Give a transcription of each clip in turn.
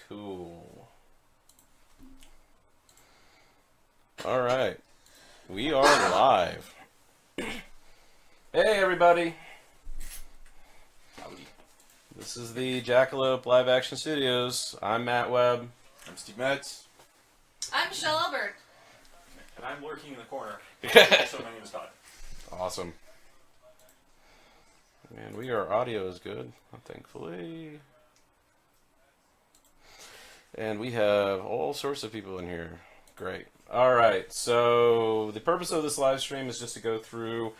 Cool. All right. We are live. Hey, everybody. Howdy. This is the Jackalope Live Action Studios. I'm Matt Webb. I'm Steve Metz. I'm Michelle Albert. And I'm lurking in the corner. Also, my name is Todd. Awesome. And our audio is good, thankfully. And we have all sorts of people in here. Great. Alright, so the purpose of this live stream is just to go through,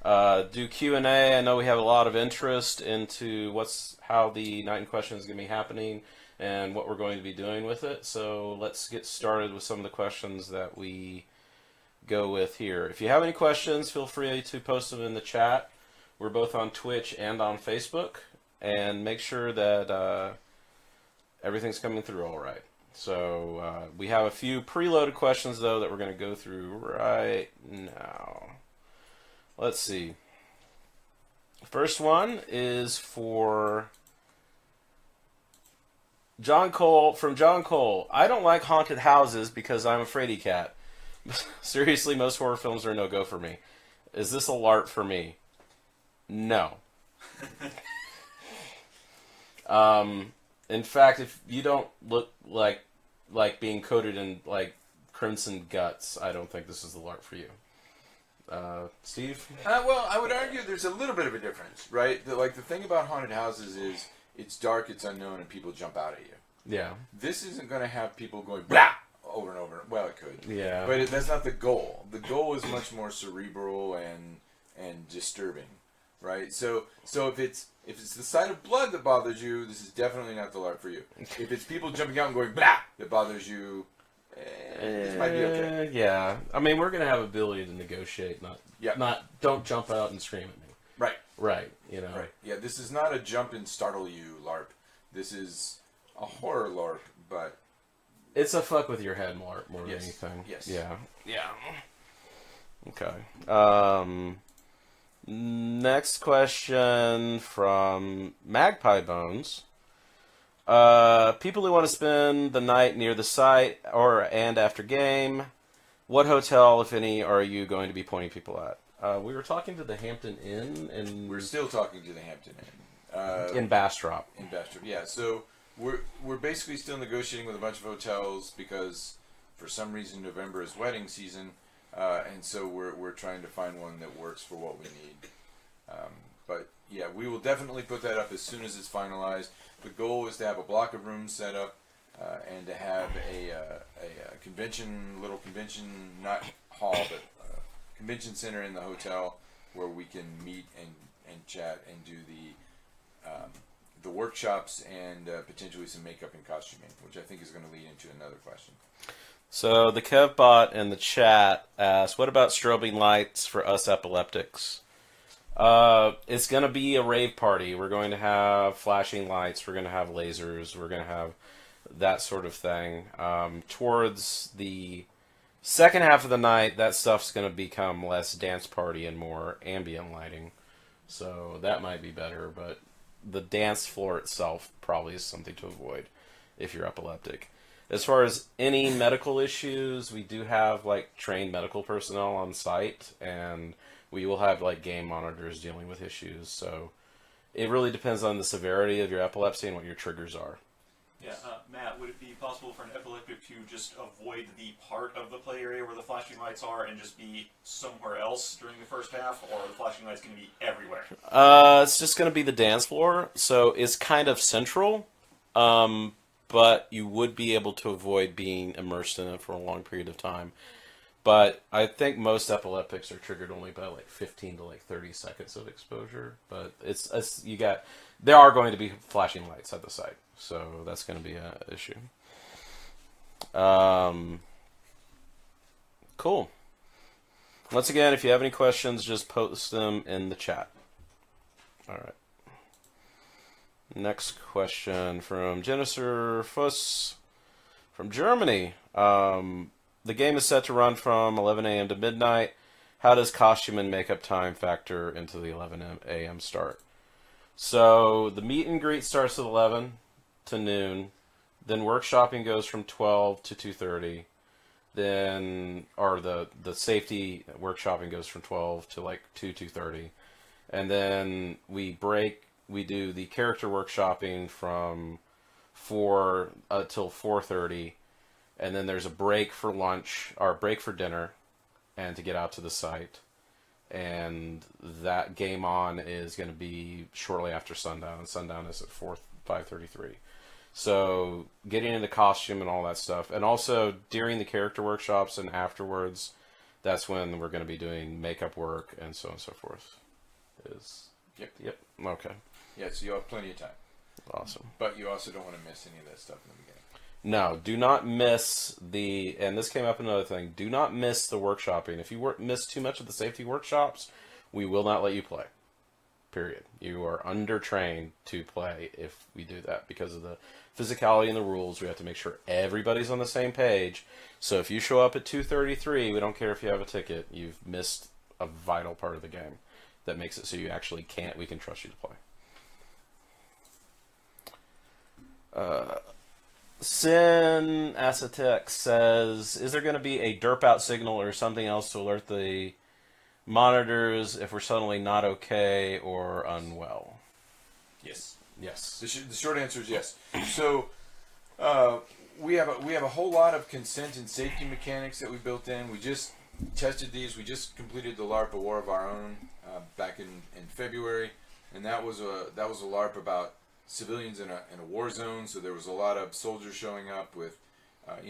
do Q&A. I know we have a lot of interest into how the Night in Question is going to be happening and what we're going to be doing with it. So let's get started with some of the questions that we go with here. If you have any questions, feel free to post them in the chat. We're both on Twitch and on Facebook. And make sure that everything's coming through all right. So we have a few preloaded questions, though, that we're going to go through right now. Let's see. First one is for John Cole. From John Cole. I don't like haunted houses because I'm a fraidy cat. Seriously, most horror films are no-go for me. Is this a LARP for me? No. In fact, if you don't look like being coated in like crimson guts, I don't think this is the LARP for you. Steve? Well, I would argue there's a little bit of a difference, right? The thing about haunted houses is it's dark, it's unknown, and people jump out at you. Yeah. This isn't going to have people going blah over and over. Well, it could. Yeah. But that's not the goal. The goal is much more cerebral and disturbing, right? So if it's the sight of blood that bothers you, this is definitely not the LARP for you. If it's people jumping out and going blah that bothers you, this might be okay. Yeah. I mean, we're going to have ability to negotiate, not don't jump out and scream at me. Right. Right. You know. Right. Yeah, this is not a jump and startle you LARP. This is a horror LARP, but it's a fuck with your head LARP more than yes. anything. Yes. Yeah. Yeah. Okay. Next question from Magpie Bones. People who want to spend the night near the site and after game, what hotel, if any, are you going to be pointing people at? We were talking to the Hampton Inn, and we're still talking to the Hampton Inn in Bastrop. In Bastrop, yeah. So we're basically still negotiating with a bunch of hotels because for some reason November is wedding season, and so we're trying to find one that works for what we need. But yeah, we will definitely put that up as soon as it's finalized. The goal is to have a block of rooms set up and to have a little convention, not hall, but convention center in the hotel where we can meet and chat and do the workshops and potentially some makeup and costuming, which I think is going to lead into another question. So the KevBot in the chat asked, what about strobing lights for us epileptics? It's going to be a rave party. We're going to have flashing lights. We're going to have lasers. We're going to have that sort of thing. Towards the second half of the night, that stuff's going to become less dance party and more ambient lighting. So that might be better, but the dance floor itself probably is something to avoid if you're epileptic. As far as any medical issues, we do have trained medical personnel on site, and we will have game monitors dealing with issues. So it really depends on the severity of your epilepsy and what your triggers are. Yeah, Matt, would it be possible for an epileptic to just avoid the part of the play area where the flashing lights are and just be somewhere else during the first half, or are the flashing lights going to be everywhere? It's just going to be the dance floor, so it's kind of central, but you would be able to avoid being immersed in it for a long period of time. But I think most epileptics are triggered only by 15 to 30 seconds of exposure. But there are going to be flashing lights at the site, so that's going to be an issue. Cool. Once again, if you have any questions, just post them in the chat. All right. Next question from Jennifer Fuss from Germany. The game is set to run from 11 a.m. to midnight. How does costume and makeup time factor into the 11 a.m. start? So the meet and greet starts at 11 to noon. Then workshopping goes from 12 to 2:30. Then, or the safety workshopping goes from 12 to like 2:30. And then we do the character workshopping from 4 till 4:30. And then there's a break for lunch, or a break for dinner, and to get out to the site. And that game on is going to be shortly after sundown. Sundown is at 5:33. So getting into costume and all that stuff, and also during the character workshops and afterwards, that's when we're going to be doing makeup work and so on and so forth. Yep. Okay. Yeah, so you'll have plenty of time. Awesome. But you also don't want to miss any of that stuff in the beginning. No, do not miss and this came up another thing, do not miss the workshopping. If you miss too much of the safety workshops, we will not let you play. Period. You are undertrained to play if we do that because of the physicality and the rules. We have to make sure everybody's on the same page. So if you show up at 2:33, we don't care if you have a ticket. You've missed a vital part of the game that makes it so you actually can't. We can trust you to play. Sin Acetek says, is there going to be a derp out signal or something else to alert the monitors if we're suddenly not okay or unwell? Yes. Yes. The short answer is yes. So we have a whole lot of consent and safety mechanics that we built in. We just tested these. We just completed the LARP, A War of Our Own, back in February, and that was a LARP about civilians in a war zone. So there was a lot of soldiers showing up with, and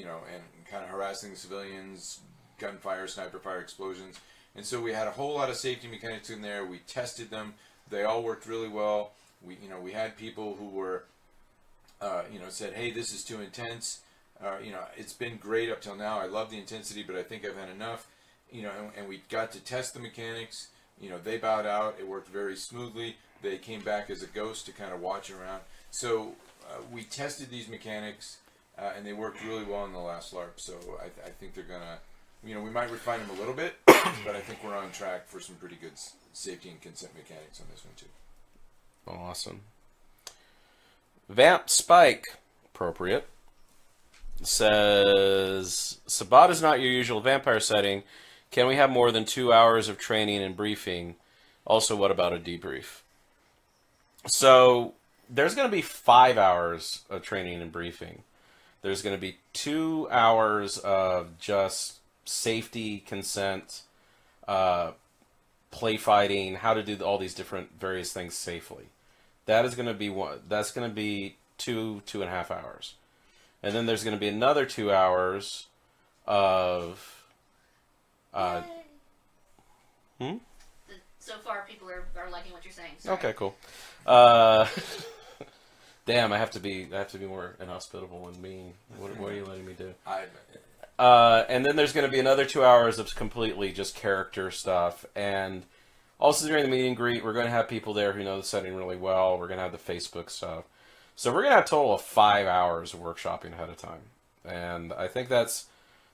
kind of harassing the civilians, gunfire, sniper fire, explosions. And so we had a whole lot of safety mechanics in there. We tested them. They all worked really well. We had people who were, said, hey, this is too intense. It's been great up till now. I love the intensity, but I think I've had enough. And we got to test the mechanics. They bowed out. It worked very smoothly. They came back as a ghost to kind of watch around. So we tested these mechanics, and they worked really well in the last LARP. So I think they're going to, we might refine them a little bit, but I think we're on track for some pretty good safety and consent mechanics on this one, too. Awesome. Vamp Spike, appropriate, says, Sabbat is not your usual vampire setting. Can we have more than 2 hours of training and briefing? Also, what about a debrief? So, there's going to be 5 hours of training and briefing. There's going to be 2 hours of just safety, consent, play fighting, how to do all these different various things safely. That is going to be one. That's going to be 2.5 hours, and then there's going to be another 2 hours of. So far, people are liking what you're saying. Sorry. Okay, cool. Damn, I have to be more inhospitable and mean. What are you letting me do? And then there's going to be another 2 hours of completely just character stuff. And also during the meet and greet, we're going to have people there who know the setting really well. We're going to have the Facebook stuff. So we're going to have a total of 5 hours of workshopping ahead of time. And I think that's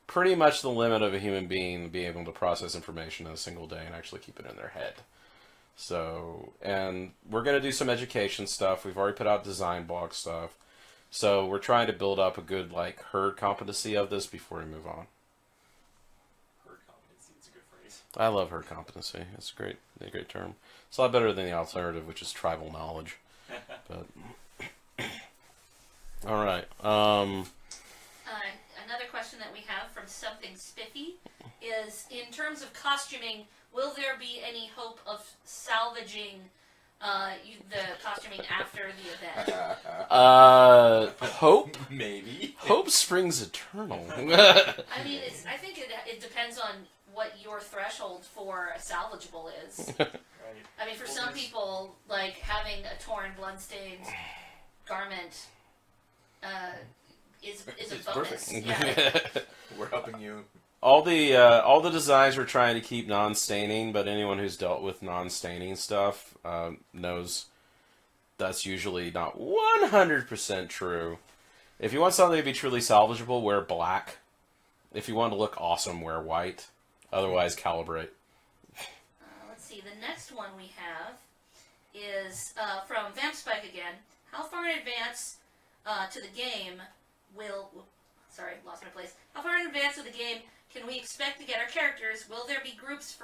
pretty much the limit of a human being being able to process information in a single day and actually keep it in their head. So, and we're going to do some education stuff. We've already put out design blog stuff. So we're trying to build up a good herd competency of this before we move on. Herd competency, it's a good phrase. I love herd competency. It's a great term. It's a lot better than the alternative, which is tribal knowledge. But all right. Another question that we have from Something Spiffy is, in terms of costuming, will there be any hope of salvaging the costuming after the event? Hope? Maybe. Hope springs eternal. I mean, I think it depends on what your threshold for salvageable is. Right. I mean, for some people, having a torn, bloodstained garment is a bonus. Perfect. Yeah. We're helping you. All the designs we're trying to keep non-staining, but anyone who's dealt with non-staining stuff knows that's usually not 100% true. If you want something to be truly salvageable, wear black. If you want to look awesome, wear white. Otherwise, calibrate. Let's see. The next one we have is from Vamp Spike again. How far in advance to the game Sorry, lost my place. How far in advance of the game can we expect to get our characters? Will there be groups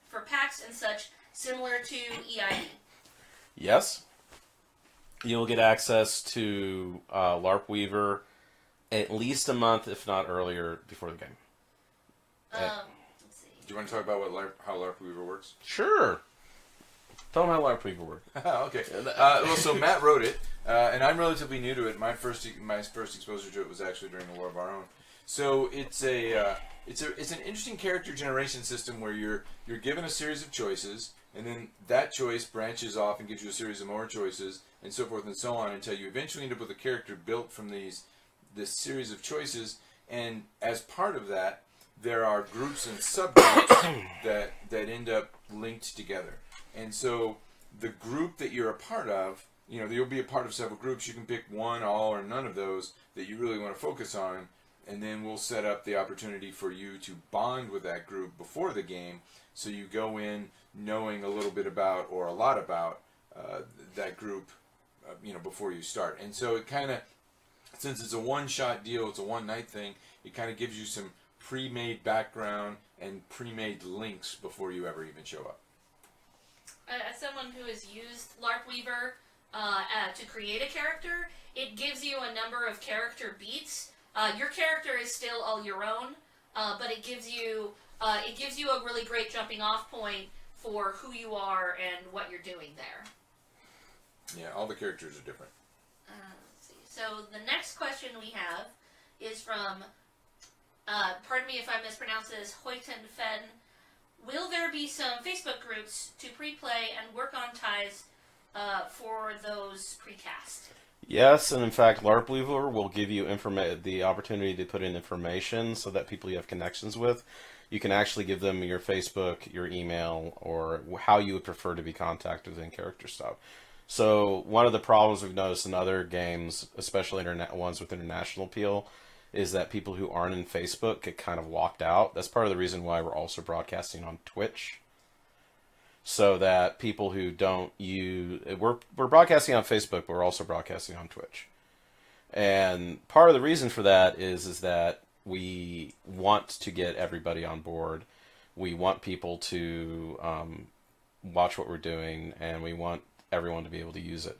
for packs and such similar to EID? Yes. You'll get access to LARP Weaver at least a month, if not earlier, before the game. Let's see. Do you want to talk about how LARP Weaver works? Sure. Tell them how LARP Weaver works. Okay. Well, so Matt wrote it, and I'm relatively new to it. My first exposure to it was actually during the War of Our Own. So it's an interesting character generation system where you're given a series of choices, and then that choice branches off and gives you a series of more choices, and so forth and so on, until you eventually end up with a character built from this series of choices. And as part of that, there are groups and subgroups that end up linked together. And so the group that you're a part of, you'll be a part of several groups. You can pick one, all, or none of those that you really want to focus on, and then we'll set up the opportunity for you to bond with that group before the game, so you go in knowing a little bit about or a lot about that group, before you start. And so it kind of, since it's a one-shot deal, it's a one-night thing, it kind of gives you some pre-made background and pre-made links before you ever even show up. As someone who has used LARP Weaver to create a character, it gives you a number of character beats. Your character is still all your own, but it gives you a really great jumping off point for who you are and what you're doing there. Yeah, all the characters are different. Let's see. So the next question we have is from, pardon me if I mispronounce this, Hoyton Fen. Will there be some Facebook groups to pre-play and work on ties for those precast? Yes, and in fact, LARP Weaver will give you the opportunity to put in information so that people you have connections with, you can actually give them your Facebook, your email, or how you would prefer to be contacted in character stuff. So one of the problems we've noticed in other games, especially ones with international appeal, is that people who aren't in Facebook get kind of locked out. That's part of the reason why we're also broadcasting on Twitch. So that people who don't use... We're broadcasting on Facebook, but we're also broadcasting on Twitch. And part of the reason for that is that we want to get everybody on board. We want people to watch what we're doing, and we want everyone to be able to use it.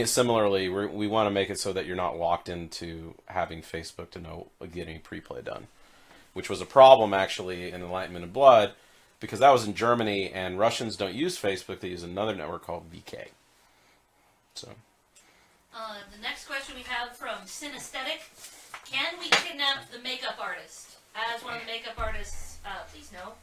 Similarly, we want to make it so that you're not locked into having Facebook to know getting pre-play done, which was a problem actually in Enlightenment and Blood, because that was in Germany, and Russians don't use Facebook; they use another network called VK. So, the next question we have from Synesthetic: can we kidnap the makeup artist? As one of the makeup artists, please no.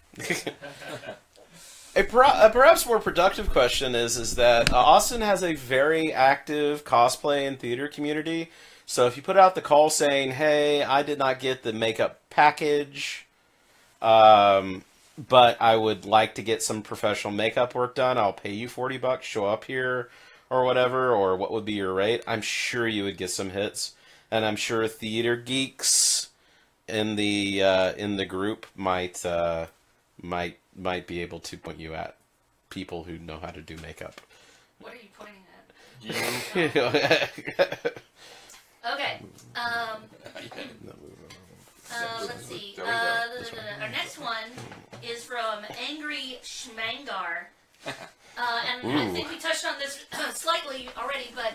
A perhaps more productive question is that Austin has a very active cosplay and theater community. So if you put out the call saying, hey, I did not get the makeup package, but I would like to get some professional makeup work done, I'll pay you $40, show up here, or whatever, or what would be your rate, I'm sure you would get some hits. And I'm sure theater geeks in the group might be able to point you at people who know how to do makeup. What are you pointing at? Okay. Let's see. Our next one is from Angry Schmangar. And I think we touched on this slightly already, but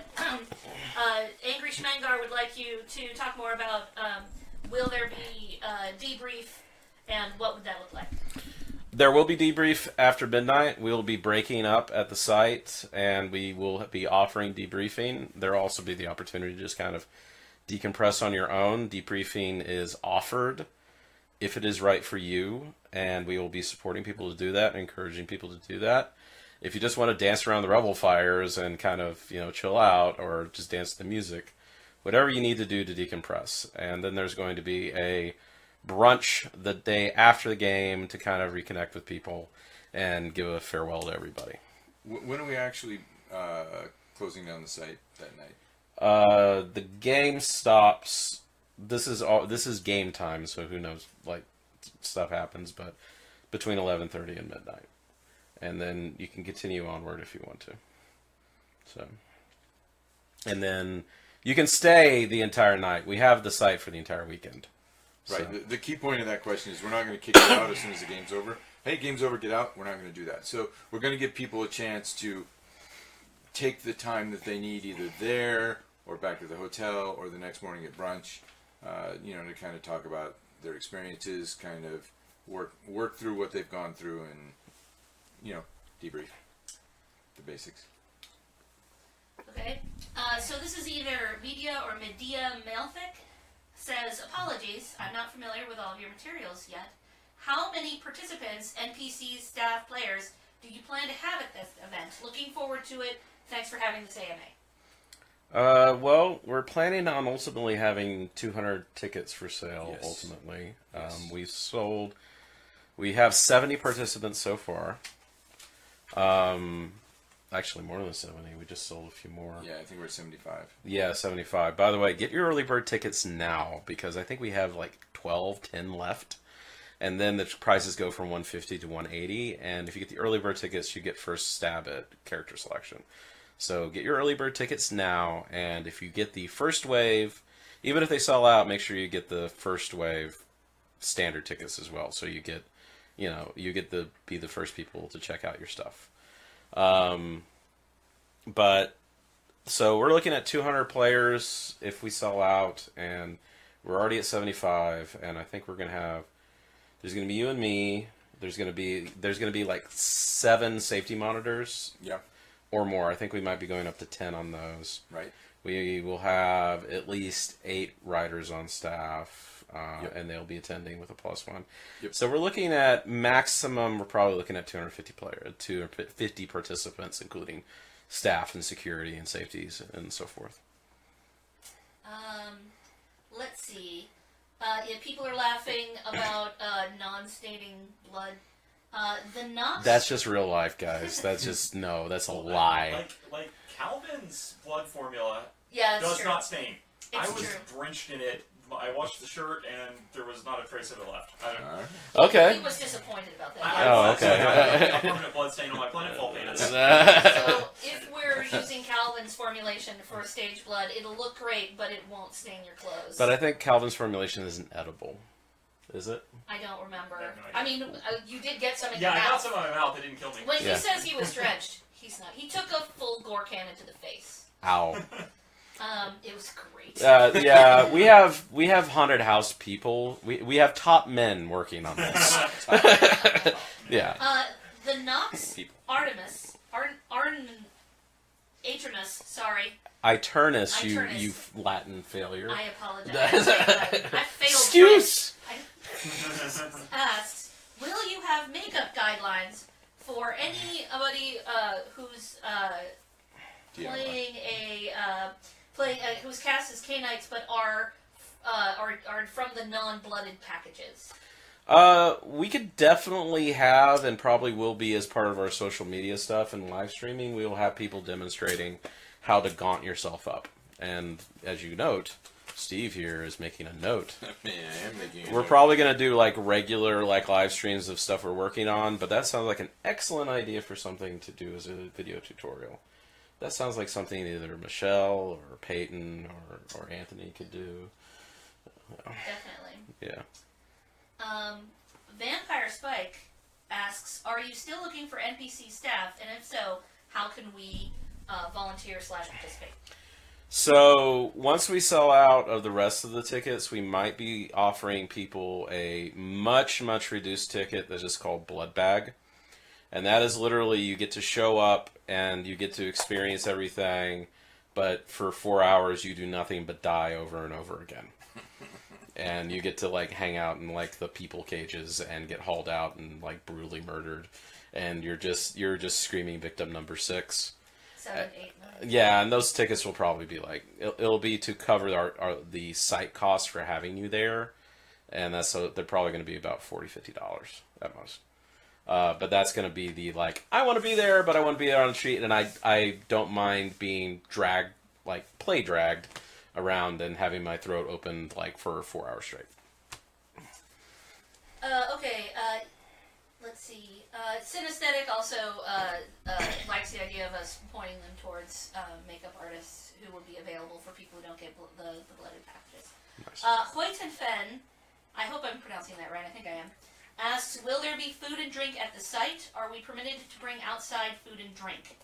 Angry Schmangar would like you to talk more about will there be debrief and what would that look like? There will be debrief after midnight. We'll be breaking up at the site, and we will be offering debriefing. There will also be the opportunity to just kind of decompress on your own. Debriefing is offered if it is right for you, and we will be supporting people to do that and encouraging people to do that. If you just want to dance around the revel fires and kind of, chill out or just dance to the music, whatever you need to do to decompress. And then there's going to be a brunch the day after the game to kind of reconnect with people and give a farewell to everybody. When are we actually closing down the site that night? The game stops. This is game time, so who knows? Stuff happens, but between 11:30 and midnight, and then you can continue onward if you want to. So, and then You can stay the entire night. We have the site for the entire weekend. Right. So. The key point of that question is we're not going to kick you out as soon as the game's over. Hey, game's over, get out. We're not going to do that. So we're going to give people a chance to take the time that they need either there or back to the hotel or the next morning at brunch, to kind of talk about their experiences, kind of work through what they've gone through and, debrief the basics. Okay. So this is either Media or Medea Malfic. Says, apologies, I'm not familiar with all of your materials yet. How many participants, NPCs, staff, players, do you plan to have at this event? Looking forward to it. Thanks for having this AMA. Well, we're planning on ultimately having 200 tickets for sale, Yes. ultimately. Yes. We have 70 participants so far. Actually, more than 70. We just sold a few more. Yeah, I think we're at 75. Yeah, 75. By the way, get your early bird tickets now, because I think we have like 10 left. And then the prices go from 150 to 180. And if you get the early bird tickets, you get first stab at character selection. So get your early bird tickets now, and if you get the first wave, even if they sell out, make sure you get the first wave standard tickets as well. So you get, to be the first people to check out your stuff. But so we're looking at 200 players if we sell out, and we're already at 75, and I think there's going to be you and me. There's going to be like 7 safety monitors. Yeah. Or more. I think we might be going up to 10 on those. Right. We will have at least 8 riders on staff, Yep. and they'll be attending with a +1. Yep. So we're looking at maximum. We're probably looking at 250 participants, including staff and security and safeties and so forth. Let's see. People are laughing about non-staining blood. The Nox. That's just real life, guys. That's just that's a lie. Like Calvin's blood formula Yeah, that's does true. not stain. I It's was true. drenched in it. I washed the shirt and there was not a trace of it left. I don't know. All Okay. He was disappointed about that. I Oh, was. okay. I have a permanent blood stain on my planetfall pants. So if we're using Calvin's formulation for stage blood, it'll look great, but it won't stain your clothes. But I think Calvin's formulation isn't edible. Is it? I don't remember. I have no I idea. mean, you did get some in Yeah, your I got mouth. some in my mouth. It didn't kill me. When Yeah. he says he was drenched, he's not. He took a full gore cannon to the face. Ow. It was great. Yeah, we have haunted house people. We have top men working on this. Yeah. The Nox People. Artemis, Aternus, sorry. Iturnus, Iturnus. you Latin failure. I apologize. I failed. Excuse. Asks, will you have makeup guidelines for anybody who's who's cast as K-Knights but are from the non-blooded packages? We could definitely have, and probably will be as part of our social media stuff and live streaming, we will have people demonstrating how to gaunt yourself up. And as you note, Steve here is making a note. Man, I am making a We're note. probably going to do like regular live streams of stuff we're working on, but that sounds like an excellent idea for something to do as a video tutorial. That sounds like something either Michelle or Peyton or Anthony could do. Definitely. Yeah. Vampire Spike asks, are you still looking for NPC staff? And if so, how can we volunteer/participate? So once we sell out of the rest of the tickets, we might be offering people a much reduced ticket that's just called Blood Bag. And that is literally you get to show up and you get to experience everything, but for 4 hours you do nothing but die over and over again. And you get to like hang out in like the people cages and get hauled out and like brutally murdered. And you're just screaming victim number 6. 7, 8, 9. Yeah, and those tickets will probably be like it'll be to cover the site costs for having you there, and they're probably going to be about $40-50 at most. But that's going to be the like I want to be there, but I want to be there on the street, and I don't mind being dragged play dragged around and having my throat opened like for 4 hours straight. Okay. Let's let's see. Synesthetic also likes the idea of us pointing them towards makeup artists who would be available for people who don't get the blooded packages. Nice. Hoyt and Fen, I hope I'm pronouncing that right, I think I am, asks, will there be food and drink at the site? Are we permitted to bring outside food and drink?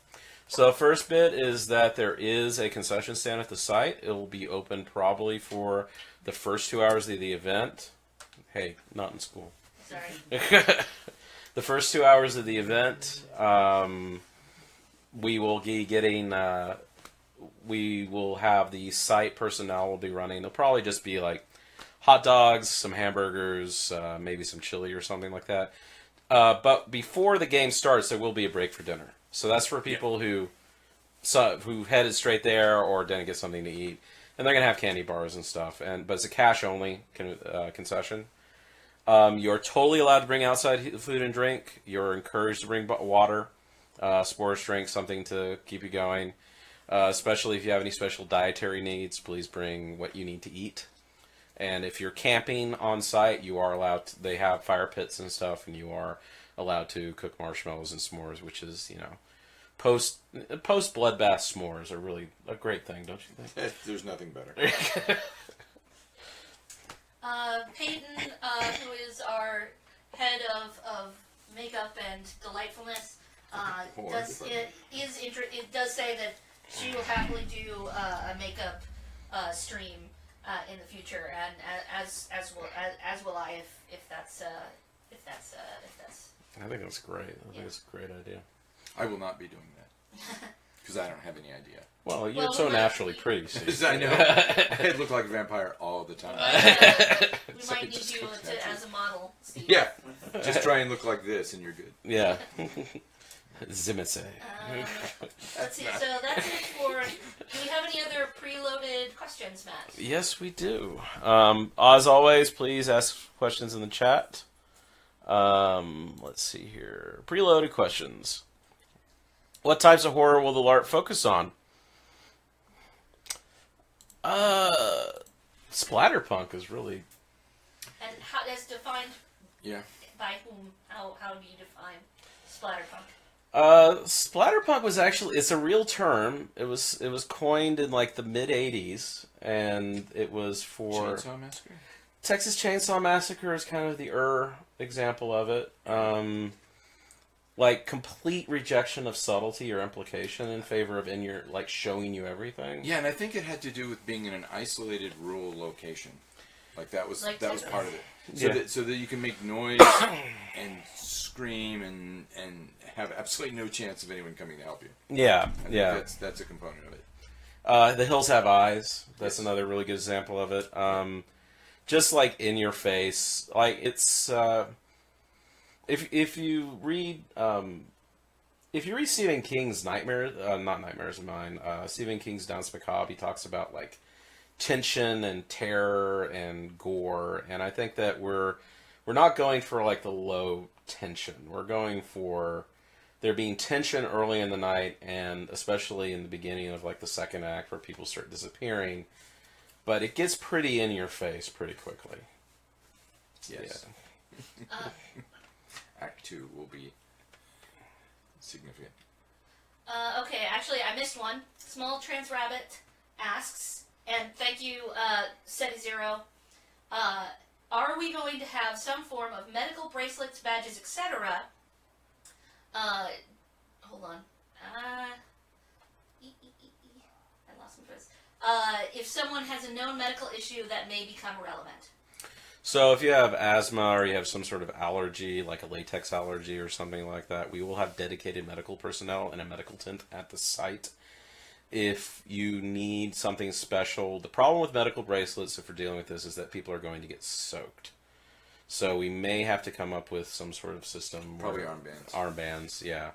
So first bit is that there is a concession stand at the site. It will be open probably for the first 2 hours of the event. Hey, not in school. Sorry. The first 2 hours of the event, we will be getting. We will have the site personnel will be running. It'll probably just be like hot dogs, some hamburgers, maybe some chili or something like that. But before the game starts, there will be a break for dinner. So that's for people who headed straight there or didn't get something to eat, and they're gonna have candy bars and stuff. But it's a cash only concession. You're totally allowed to bring outside food and drink. You're encouraged to bring water, sports drink, something to keep you going. Especially if you have any special dietary needs, please bring what you need to eat. And if you're camping on site, you are allowed to, they have fire pits and stuff, and you are allowed to cook marshmallows and s'mores, which is, post bloodbath s'mores are really a great thing, don't you think? There's nothing better. Peyton, who is our head of makeup and delightfulness, it does say that she will happily do a makeup stream in the future, and as will I if that's. I think that's great. I think it's a great idea. I will not be doing that because I don't have any idea. Well, you're so naturally pretty. So I know. I look like a vampire all the time. We might need you as a model, Steve. Yeah, just try and look like this, and you're good. Yeah. Zimitse. Let's see. So that's it for. Do we have any other preloaded questions, Matt? Yes, we do. As always, please ask questions in the chat. Let's see here. Preloaded questions. What types of horror will the LARP focus on? Splatterpunk is really. And how as defined? Yeah. By whom? How do you define splatterpunk? Splatterpunk was actually, it's a real term. It was coined in like the mid '80s, and it was for Chainsaw Massacre. Texas Chainsaw Massacre is kind of the example of it. Like complete rejection of subtlety or implication in favor of showing you everything. Yeah, and I think it had to do with being in an isolated rural location. Like that was part of it. So that you can make noise and scream and have absolutely no chance of anyone coming to help you. Yeah, I think that's a component of it. The Hills Have Eyes. That's another really good example of it. Just like in your face, like it's if you read Stephen King's Stephen King's Danse Macabre, he talks about like tension and terror and gore, and I think that we're not going for like the low tension. We're going for there being tension early in the night, and especially in the beginning of like the second act where people start disappearing. But it gets pretty in your face pretty quickly. Yes. Yeah. Act 2 will be significant. Okay, actually, I missed one. Small Trans Rabbit asks, and thank you, Seti Zero. Are we going to have some form of medical bracelets, badges, etc.? Hold on. I lost my place. If someone has a known medical issue that may become relevant. So if you have asthma or you have some sort of allergy, like a latex allergy or something like that, we will have dedicated medical personnel and a medical tent at the site. If you need something special, the problem with medical bracelets, if we're dealing with this, is that people are going to get soaked. So we may have to come up with some sort of system. Probably armbands. Armbands, yeah.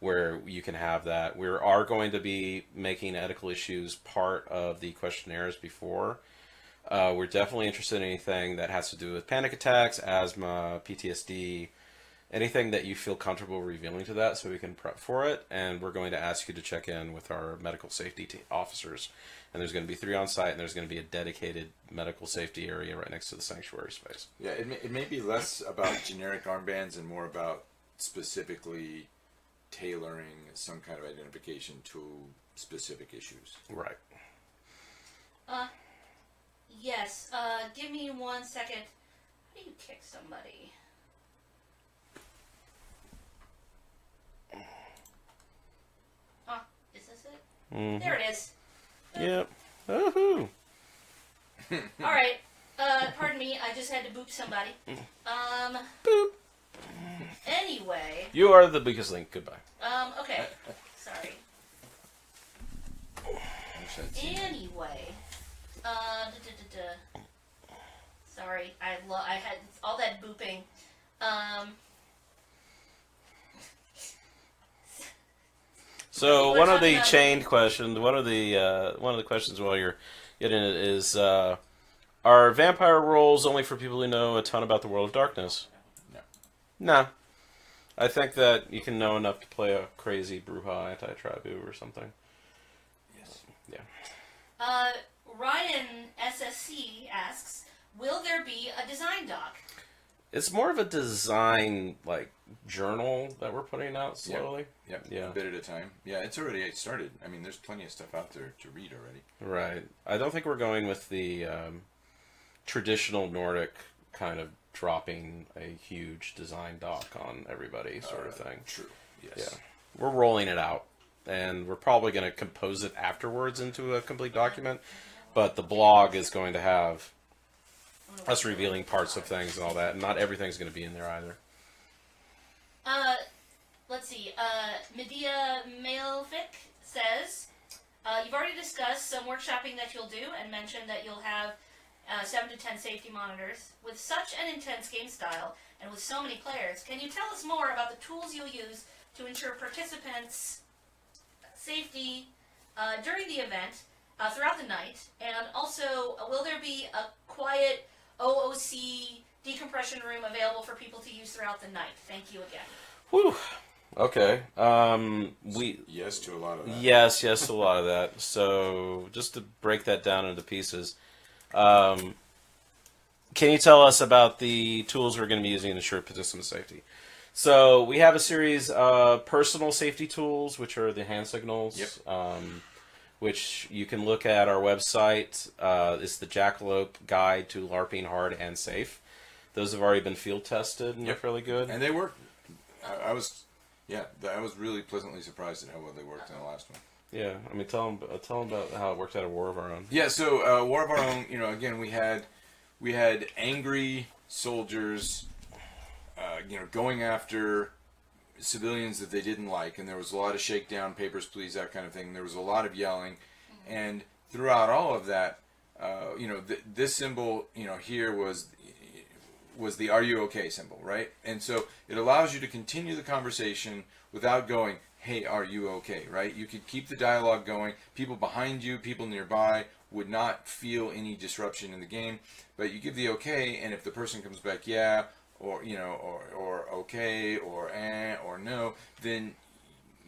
Where you can have that. We are going to be making medical issues part of the questionnaires before. We're definitely interested in anything that has to do with panic attacks, asthma, PTSD, anything that you feel comfortable revealing to that so we can prep for it. And we're going to ask you to check in with our medical safety officers. And there's going to be 3 on site, and there's going to be a dedicated medical safety area right next to the sanctuary space. Yeah, it may be less about generic armbands and more about specifically tailoring some kind of identification to specific issues. Right. Yes. Give me 1 second. How do you kick somebody? Oh, is this it? Mm-hmm. There it is. Yep. Woohoo! All right. Pardon me. I just had to boop somebody. Boop. Anyway. You are the biggest link. Goodbye. Okay. Sorry. Anyway. Sorry. I had all that booping. So We're one of talking the about- chained questions, one of the questions while you're getting it is, are vampire roles only for people who know a ton about the world of darkness? No. Nah. I think that you can know enough to play a crazy Bruja anti-tribu or something. Yes. Yeah. Ryan SSC asks, will there be a design doc? It's more of a design, like, journal that we're putting out slowly. Yep. Yeah. A bit at a time. Yeah, it's already started. I mean, there's plenty of stuff out there to read already. Right. I don't think we're going with the traditional Nordic kind of dropping a huge design doc on everybody sort of thing. True. Yes. Yeah. We're rolling it out, and we're probably going to compose it afterwards into a complete document, but the blog is going to have us revealing parts of things and all that, and not everything's going to be in there either. Let's see. Medea Mailfic says, you've already discussed some workshopping that you'll do and mentioned that you'll have 7 to 10 safety monitors. With such an intense game style and with so many players, can you tell us more about the tools you'll use to ensure participants' safety during the event, throughout the night? And also, will there be a quiet OOC decompression room available for people to use throughout the night? Thank you again. Whew. Okay. Yes to a lot of that. Yes to a lot of that. So, just to break that down into pieces, can you tell us about the tools we're going to be using to ensure participant safety? So, we have a series of personal safety tools, which are the hand signals, which you can look at our website. It's the Jackalope Guide to LARPing Hard and Safe. Those have already been field tested, and they're fairly good. And they work. I was really pleasantly surprised at how well they worked in the last one. Yeah, I mean, tell them about how it worked out at War of Our Own. Yeah, so War of Our Own. Again, we had angry soldiers, going after civilians that they didn't like, and there was a lot of shakedown, papers, please, that kind of thing. There was a lot of yelling, and throughout all of that, this symbol, here was the "Are you okay?" symbol, right? And so it allows you to continue the conversation without going, "Hey, are you okay?" Right? You could keep the dialogue going. People behind you, people nearby would not feel any disruption in the game, but you give the okay, and if the person comes back, yeah, or or okay, or or no, then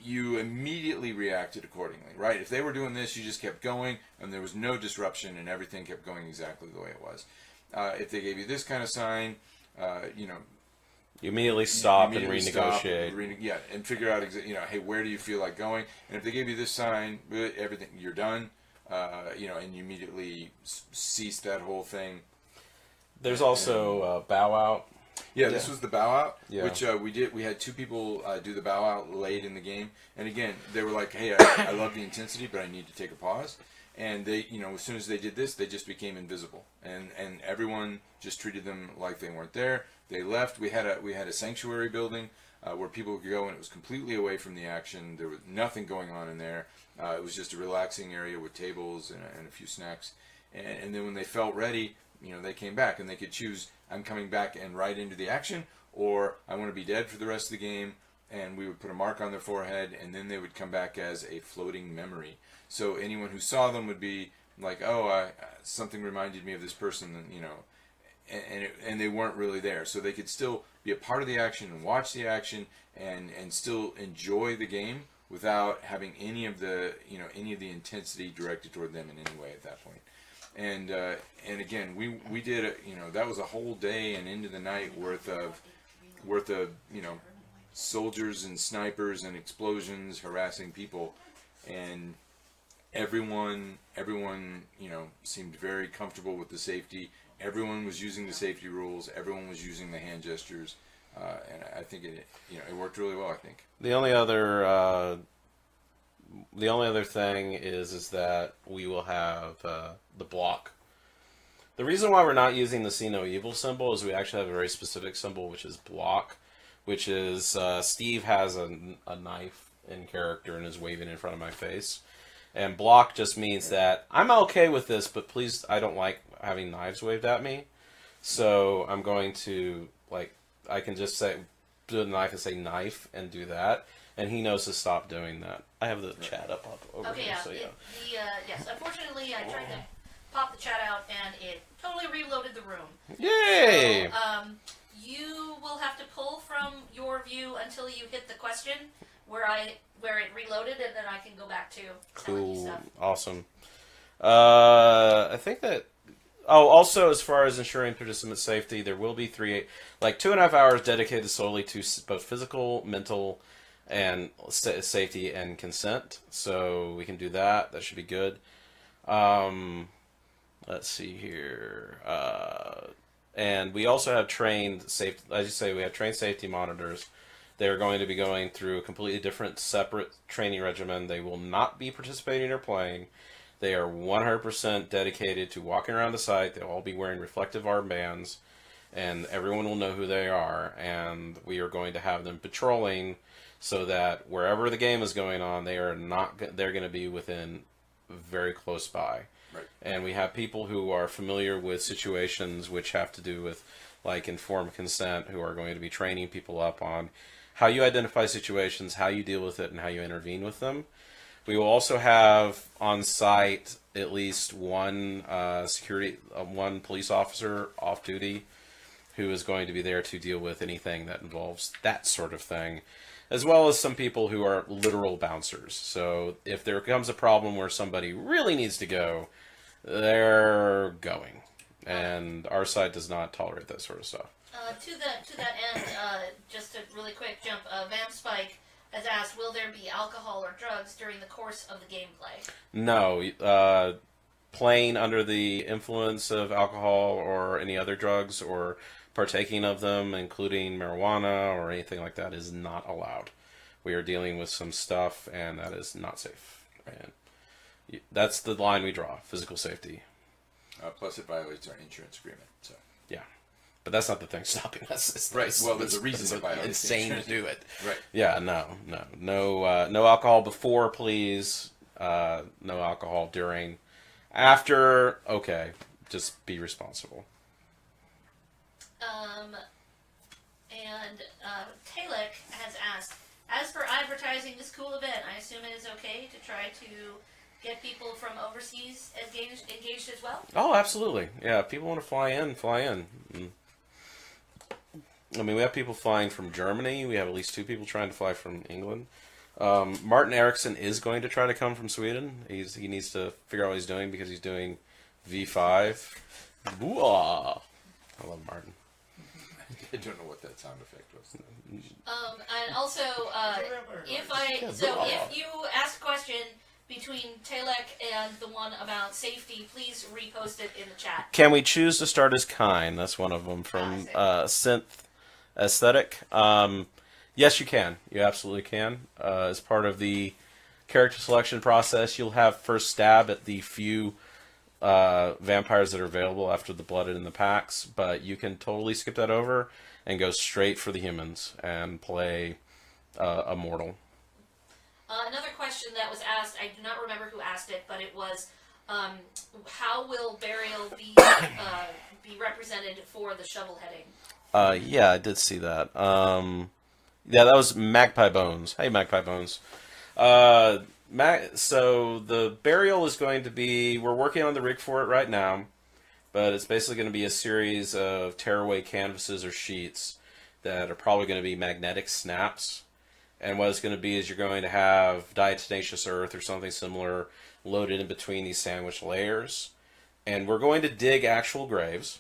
you immediately reacted accordingly, right? If they were doing this, you just kept going, and there was no disruption, and everything kept going exactly the way it was. If they gave you this kind of sign, You immediately stop and immediately renegotiate. and figure out, hey, where do you feel like going? And if they gave you this sign, everything, you're done, and you immediately cease that whole thing. There's also bow out. Yeah, this was the bow out, Yeah. which we did. We had 2 people do the bow out late in the game, and again, they were like, "Hey, I love the intensity, but I need to take a pause." And they, as soon as they did this, they just became invisible, and everyone just treated them like they weren't there. They left. We had a sanctuary building where people could go, and it was completely away from the action. There was nothing going on in there. It was just a relaxing area with tables and a few snacks. And then when they felt ready, they came back, and they could choose, I'm coming back and right into the action, or I want to be dead for the rest of the game. And we would put a mark on their forehead, and then they would come back as a floating memory. So anyone who saw them would be like, "Oh, something reminded me of this person," and they weren't really there. So they could still be a part of the action and watch the action and still enjoy the game without having any of the intensity directed toward them in any way at that point. And again, we did that was a whole day and into the night worth of soldiers and snipers and explosions harassing people, and everyone, seemed very comfortable with the safety. Everyone was using the safety rules. Everyone was using the hand gestures, and I think it worked really well. I think The only other thing is that we will have the block. The reason why we're not using the see no evil symbol is we actually have a very specific symbol, which is block, which is Steve has a knife in character and is waving in front of my face. And block just means that I'm okay with this, but please, I don't like having knives waved at me. So I'm going to, I can just say, do the knife and say knife and do that. And he knows to stop doing that. I have the chat up over Okay, here. yeah. So yeah. Yes, unfortunately, I tried to pop the chat out and it totally reloaded the room. Yay! So, you will have to pull from your view until you hit the question where it reloaded, and then I can go back to telling you Cool. stuff. Awesome. I think that... Oh, also, as far as ensuring participant safety, there will be 2.5 hours dedicated solely to both physical, mental, and safety and consent. So we can do that. That should be good. Let's see here. And we also have trained safety... As you say, we have trained safety monitors. They're going to be going through a completely different, separate training regimen. They will not be participating or playing. They are 100% dedicated to walking around the site. They'll all be wearing reflective armbands, and everyone will know who they are. And we are going to have them patrolling so that wherever the game is going on, they're going to be within very close by. Right. And we have people who are familiar with situations which have to do with informed consent, who are going to be training people up on how you identify situations, how you deal with it, and how you intervene with them. We will also have on site at least one one police officer off duty who is going to be there to deal with anything that involves that sort of thing, as well as some people who are literal bouncers. So if there comes a problem where somebody really needs to go, they're going. And our side does not tolerate that sort of stuff. To that end, just a really quick jump, Vampspike has asked, will there be alcohol or drugs during the course of the gameplay? No. Playing under the influence of alcohol or any other drugs or partaking of them, including marijuana or anything like that, is not allowed. We are dealing with some stuff, and that is not safe. And that's the line we draw, physical safety. Plus, it violates our insurance agreement. So yeah, but that's not the thing stopping us. Right. Well, there's a reason to violate. Insane to do it. Right. Yeah. No alcohol before, please. No alcohol during. After, okay. Just be responsible. And Talek has asked, as for advertising this cool event, I assume it is okay to try to get people from overseas engaged as well? Oh, absolutely. Yeah, if people want to fly in, fly in. I mean, we have people flying from Germany. We have at least 2 people trying to fly from England. Martin Eriksson is going to try to come from Sweden. He needs to figure out what he's doing because he's doing V5. Booah! I love Martin. I don't know what that sound effect was. And also, if you ask a question between Talek and the one about safety, please repost it in the chat. Can we choose to start as kind? That's one of them from Synth Aesthetic. Yes, you can. You absolutely can. As part of the character selection process, you'll have first stab at the few vampires that are available after the blooded in the packs, but you can totally skip that over and go straight for the humans and play a mortal. Another question that was asked, I do not remember who asked it, but it was, how will burial be represented for the shovel heading? Yeah, I did see that. Yeah, that was Magpie Bones. Hey, Magpie Bones. So the burial is going to be, we're working on the rig for it right now, but it's basically going to be a series of tearaway canvases or sheets that are probably going to be magnetic snaps. And what it's going to be is you're going to have diatomaceous earth or something similar loaded in between these sandwich layers. And we're going to dig actual graves.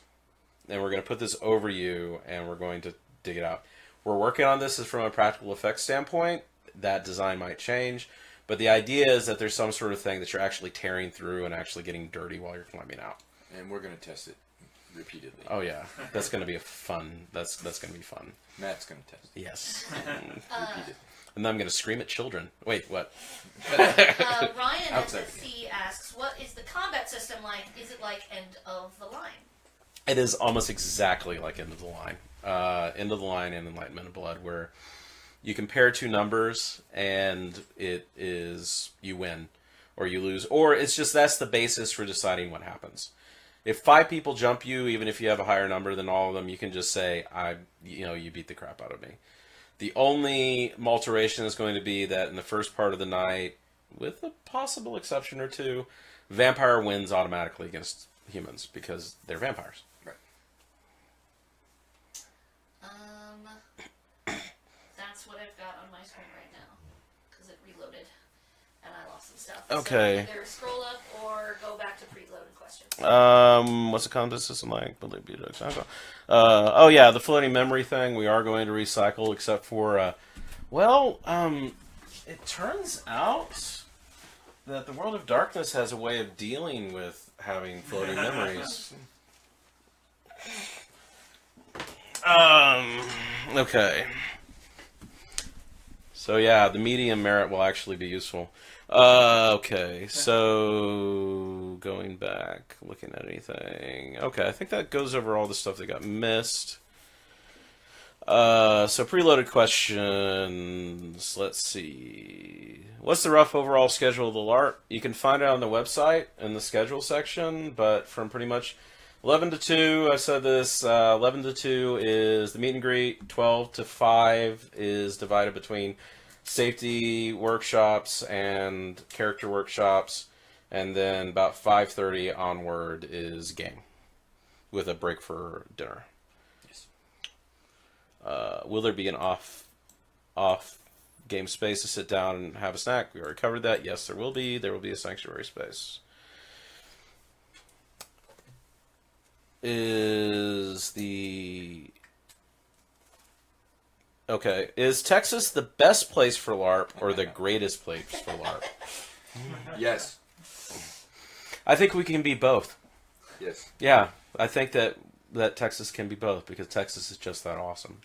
And we're going to put this over you, and we're going to dig it out. we're working on this is from a practical effects standpoint. That design might change, but the idea is that there's some sort of thing that you're actually tearing through and actually getting dirty while you're climbing out. And we're going to test it repeatedly. Oh yeah, that's going to be a fun. That's going to be fun. Matt's going to test it. Yes. Repeat it. And then I'm going to scream at children. Wait, what? Ryan Outside SSC asks, what is the combat system like? Is it like End of the Line? It is almost exactly like End of the Line. End of the Line and Enlightenment of Blood, where you compare two numbers and it is you win or you lose, or it's just that's the basis for deciding what happens. If 5 people jump you, even if you have a higher number than all of them, you can just say, you beat the crap out of me. The only alteration is going to be that in the first part of the night, with a possible exception or two, vampire wins automatically against humans because they're vampires. Right. That's what I've got on my screen right now because it reloaded and I lost some stuff. Okay. So either scroll up or go back to preloaded questions. What's the combat system like? Oh yeah, the floating memory thing. We are going to recycle, except for, it turns out that the World of Darkness has a way of dealing with having floating memories. Okay. So yeah, the medium merit will actually be useful. Okay, so going back, looking at anything. Okay, I think that goes over all the stuff that got missed. So preloaded questions. Let's see. What's the rough overall schedule of the LARP? You can find it on the website in the schedule section, but from pretty much 11 to 2, I've said this, 11 to 2 is the meet and greet, 12 to 5 is divided between safety workshops and character workshops, and then about 5:30 onward is game, with a break for dinner. Yes. Will there be an off game space to sit down and have a snack? We already covered that. Yes, there will be. There will be a sanctuary space. Is Texas the best place for LARP or the greatest place for LARP? Yes. I think we can be both. Yes. Yeah, I think that Texas can be both because Texas is just that awesome.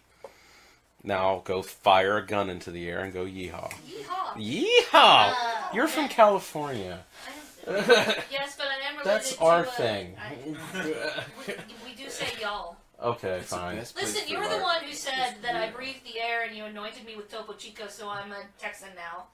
Now I'll go fire a gun into the air and go yeehaw. Yeehaw! Yeehaw! You're from California. Yes, but I am related That's to our thing. We do say y'all. Okay, It's the fine. best place Listen, for you were the LARP. one who said that I breathed the air and you anointed me with Topo Chico, so I'm a Texan now.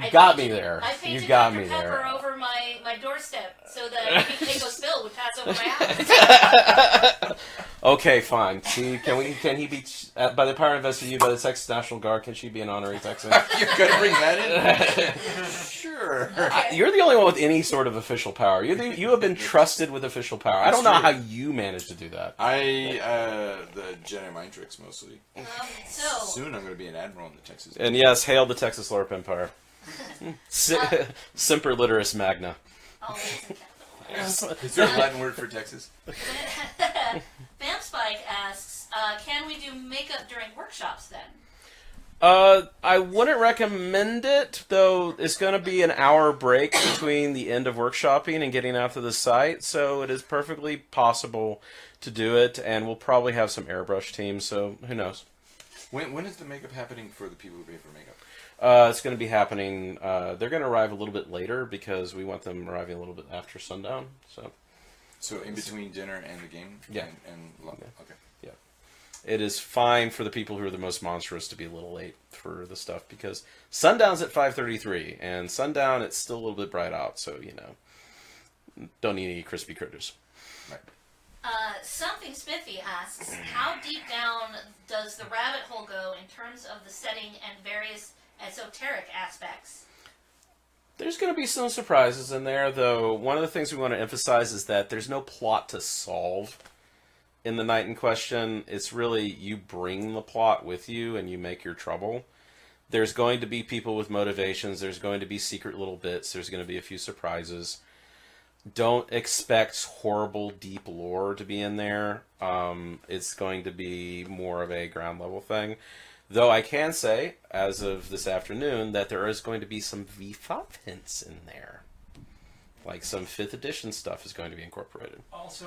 You got me there. I You painted got Dr. me Pepper there. over my doorstep so that Pico Spill would pass over my house. Okay, fine. See, can he be by the power invested in you by the Texas National Guard? Can she be an honorary Texan? You're going to bring that in? Sure. Okay. You're the only one with any sort of official power. You have been trusted with official power. I don't know That's how true. you managed to do that. The Jedi mind tricks mostly. So, Soon I'm going to be an admiral in the Texas. And yes, hail the Texas LARP Empire. Semper Literis Magna. always in capital. Is there a Latin word for Texas? Vampspike asks, can we do makeup during workshops then? I wouldn't recommend it, though it's going to be an hour break between the end of workshopping and getting out to the site, so it is perfectly possible to do it, and we'll probably have some airbrush teams, so who knows. When is the makeup happening for the people who pay for makeup? It's going to be happening, they're going to arrive a little bit later because we want them arriving a little bit after sundown, so. So in between dinner and the game? Yeah. Okay. Yeah. It is fine for the people who are the most monstrous to be a little late for the stuff because sundown's at 5:33 and sundown it's still a little bit bright out, so don't need any crispy critters. Right. Something Spiffy asks, how deep down does the rabbit hole go in terms of the setting and various esoteric aspects? There's going to be some surprises in there, though. One of the things we want to emphasize is that there's no plot to solve in the Night in Question. It's really you bring the plot with you and you make your trouble. There's going to be people with motivations. There's going to be secret little bits. There's going to be a few surprises. don't expect horrible deep lore to be in there. It's going to be more of a ground level thing. Though I can say, as of this afternoon, that there is going to be some V5 hints in there. Like some 5th edition stuff is going to be incorporated. Also,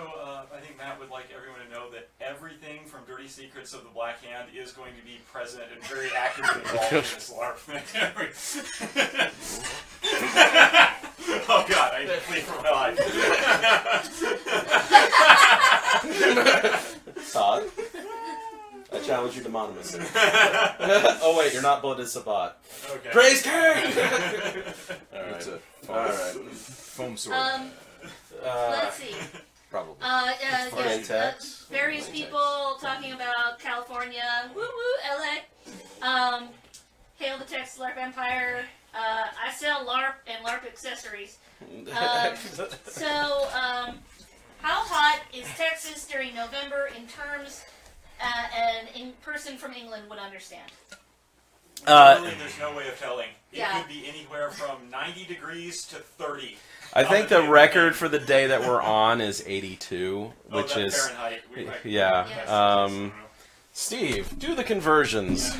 I think Matt would like everyone to know that everything from Dirty Secrets of the Black Hand is going to be present and very actively involved in this LARP. Oh god, I need to flee from my life. Todd? I challenge you to monomacy. Oh wait, you're not blooded Sabat. Okay. Praise King! It's a foam sword. Let's see. Probably. Text. Various people talking about California. Woo woo, LA. Hail the Texas LARP Empire. I sell LARP and LARP accessories. How hot is Texas during November in terms an person from England would understand? Really, there's no way of telling. It Yeah. could be anywhere from 90 degrees to 30. I think the record for the day that we're on is 82, which is Fahrenheit. yeah. Yes. Steve, do the conversions.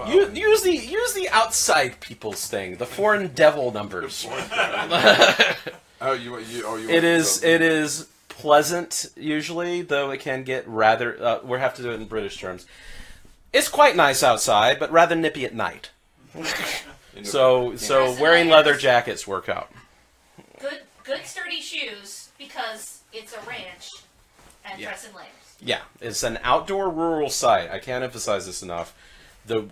Use the outside people's thing, the foreign devil numbers. It is pleasant usually, though it can get rather. We have to do it in British terms. It's quite nice outside, but rather nippy at night. So wearing leather jackets work out. Good sturdy shoes because it's a ranch and dress in layers. Yeah, it's an outdoor rural site. I can't emphasize this enough. The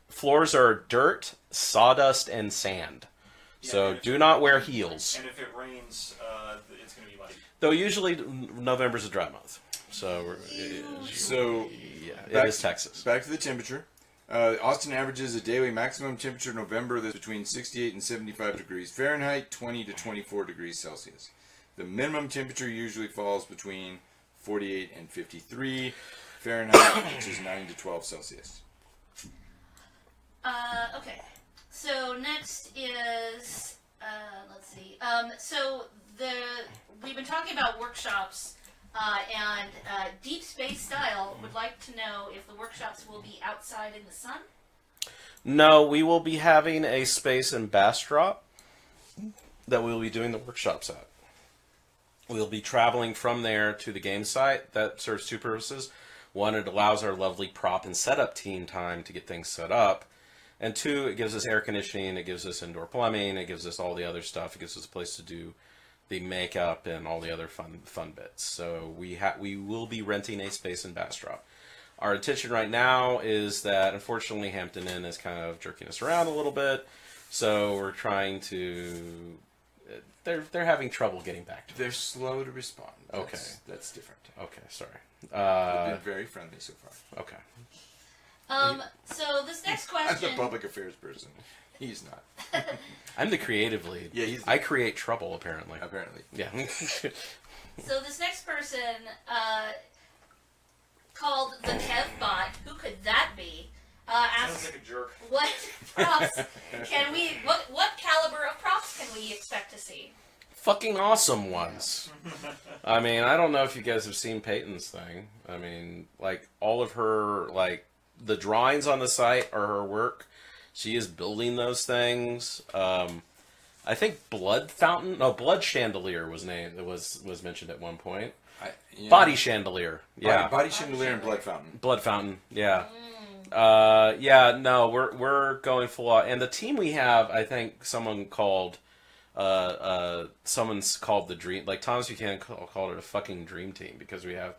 floors are dirt, sawdust, and sand. So do not wear heels. And if it rains, it's going to be muddy. Though usually November's a dry month. So it is Texas. Back to the temperature. Austin averages a daily maximum temperature in November that's between 68 and 75 degrees Fahrenheit, 20 to 24 degrees Celsius. The minimum temperature usually falls between 48 and 53 Fahrenheit, which is 9 to 12 Celsius. Okay. So next is let's see. We've been talking about workshops. And Deep Space Style would like to know if the workshops will be outside in the sun. No, we will be having a space in Bastrop that we will be doing the workshops at. We'll be traveling from there to the game site. That serves two purposes. One, it allows our lovely prop and setup team time to get things set up. And two, it gives us air conditioning, it gives us indoor plumbing, it gives us all the other stuff. It gives us a place to do the makeup and all the other fun bits. So we will be renting a space in Bastrop. Our intention right now is that unfortunately Hampton Inn is kind of jerking us around a little bit, so we're trying to. They're having trouble getting back to us. They're slow to respond. Okay, that's different. Okay, sorry. They've been very friendly so far. Okay. So this next I'm question. the public affairs person. He's not. I'm the creative lead. Yeah, I create trouble apparently. Apparently. Yeah. So this next person called the KevBot. Who could that be? Sounds Asks like a jerk. what props can we? What caliber of props can we expect to see? Fucking awesome ones. I mean, I don't know if you guys have seen Peyton's thing. I mean, like all of her, like the drawings on the site are her work. She is building those things. I think Blood Chandelier was mentioned at one point. Body Chandelier. Yeah. Body Chandelier and Blood Fountain. Blood Fountain. Yeah. We're going full out. And the team we have, I think someone's called the Dream, like Thomas Buchanan called it a fucking dream team, because we have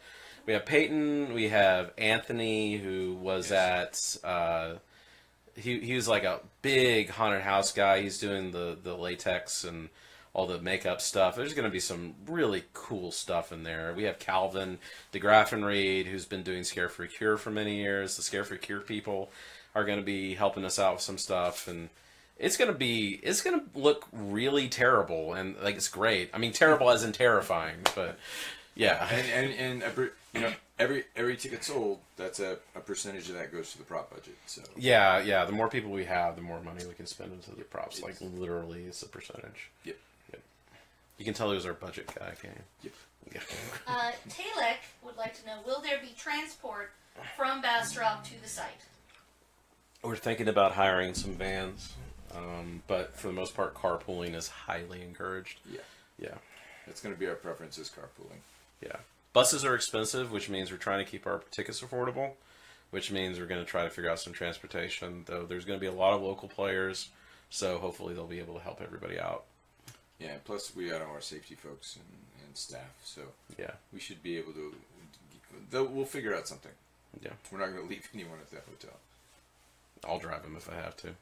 Peyton, we have Anthony, who was at he was like a big haunted house guy. He's doing the latex and all the makeup stuff. There's going to be some really cool stuff in there. We have Calvin DeGraffenreid, who's been doing Scare Free Cure for many years. The Scare Free Cure people are going to be helping us out with some stuff, and it's going to look really terrible, and like it's great. I mean, terrible as in terrifying, but yeah. And every ticket sold, that's a percentage of that goes to the prop budget. So yeah. The more people we have, the more money we can spend into the props. Like literally, it's a percentage. Yep. You can tell he was our budget guy, can't you? Yep. Yeah. Talek would like to know, will there be transport from Bastrop to the site? We're thinking about hiring some vans, but for the most part, carpooling is highly encouraged. Yeah. Yeah. That's going to be our preference is carpooling. Yeah. Buses are expensive, which means we're trying to keep our tickets affordable, which means we're going to try to figure out some transportation, though there's going to be a lot of local players, so hopefully they'll be able to help everybody out. Yeah, plus we got our safety folks and staff, so Yeah. we should be able to. We'll figure out something. Yeah. We're not going to leave anyone at that hotel. I'll drive them if I have to. Let's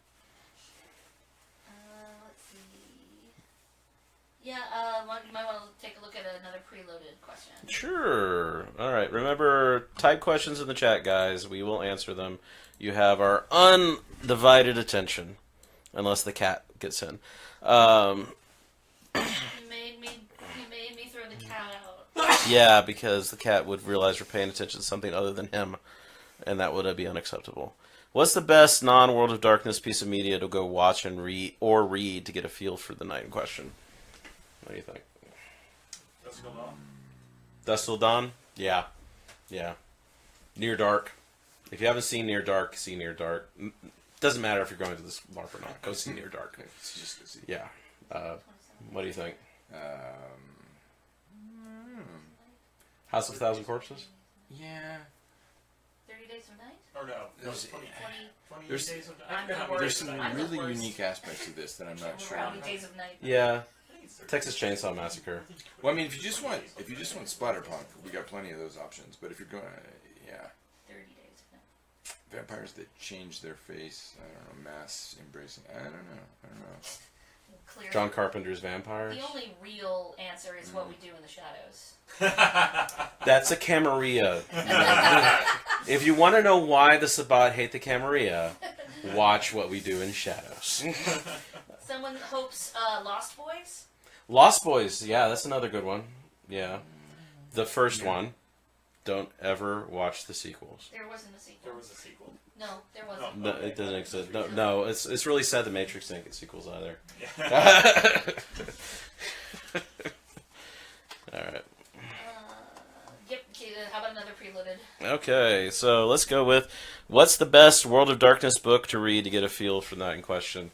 see. Yeah, you might want to take a look at another preloaded question. Sure. All right. Remember, type questions in the chat, guys. We will answer them. You have our undivided attention, unless the cat gets in. You made me throw the cat out. Yeah, because the cat would realize we're paying attention to something other than him, and that would be unacceptable. What's the best non-World of Darkness piece of media to go watch and read to get a feel for the Night in Question? What do you think? Dusk Till Dawn. Dusk Till Dawn? Yeah. Yeah. Near Dark. If you haven't seen Near Dark, see Near Dark. Doesn't matter if you're going to this LARP or not. Go see Near Dark. Okay, let's just go see. Yeah. What do you think? House of a Thousand Corpses? Yeah. 30 Days of Night? Or no, There's- 20 There's- days of I'm night. the worst. There's some I'm the really worst. unique aspects to this that I'm not sure. Rowdy Days of Night. Yeah. Texas Chainsaw Massacre. Well, I mean, if you just want splatterpunk, we got plenty of those options. But if you're going, 30 Days of Night. vampires that change their face, I don't know, mass embracing. I don't know. Clear. John Carpenter's Vampires. The only real answer is what we do in the shadows. That's a Camarilla. If you want to know why the Sabbat hate the Camarilla, watch What We Do in Shadows. Someone hopes Lost Boys? Lost Boys, yeah, that's another good one. Yeah. The first one. Don't ever watch the sequels. There wasn't a sequel. There was a sequel. No, there wasn't. No, it doesn't exist. No, it's really sad the Matrix didn't get sequels either. Alright. Yep, okay, how about another preloaded? Okay, so let's go with what's the best World of Darkness book to read to get a feel for Night in Question?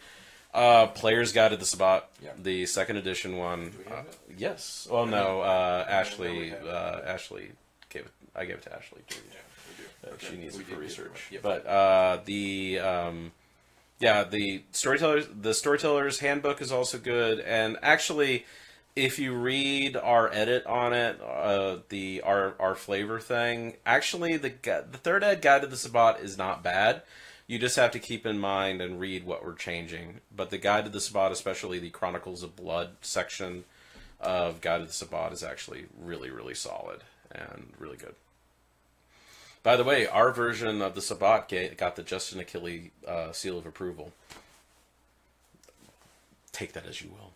Player's Guide to the Sabbat, Yeah. the second edition one. Do we have it? Yes. Well, no, Ashley. Ashley gave it. I gave it to Ashley. Too. Yeah, we do. Okay. She needs We it for did get research. one. Yep. But the storyteller's handbook is also good. And actually, if you read our edit on it, our flavor thing, actually the third ed Guide to the Sabbat is not bad. You just have to keep in mind and read what we're changing. But the Guide to the Sabbat, especially the Chronicles of Blood section of Guide to the Sabbat, is actually really, really solid and really good. By the way, our version of the Sabbat got the Justin Achille seal of approval. Take that as you will.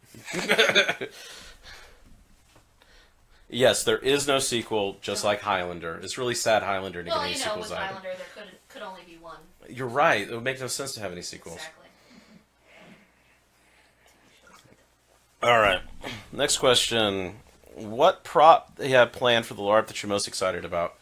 Yes, there is no sequel, just like Highlander. It's really sad Highlander didn't Well, get any you know, sequels with either. Highlander, there could only be one. You're right. It would make no sense to have any sequels. Exactly. All right. Next question. What prop do you have planned for the LARP that you're most excited about?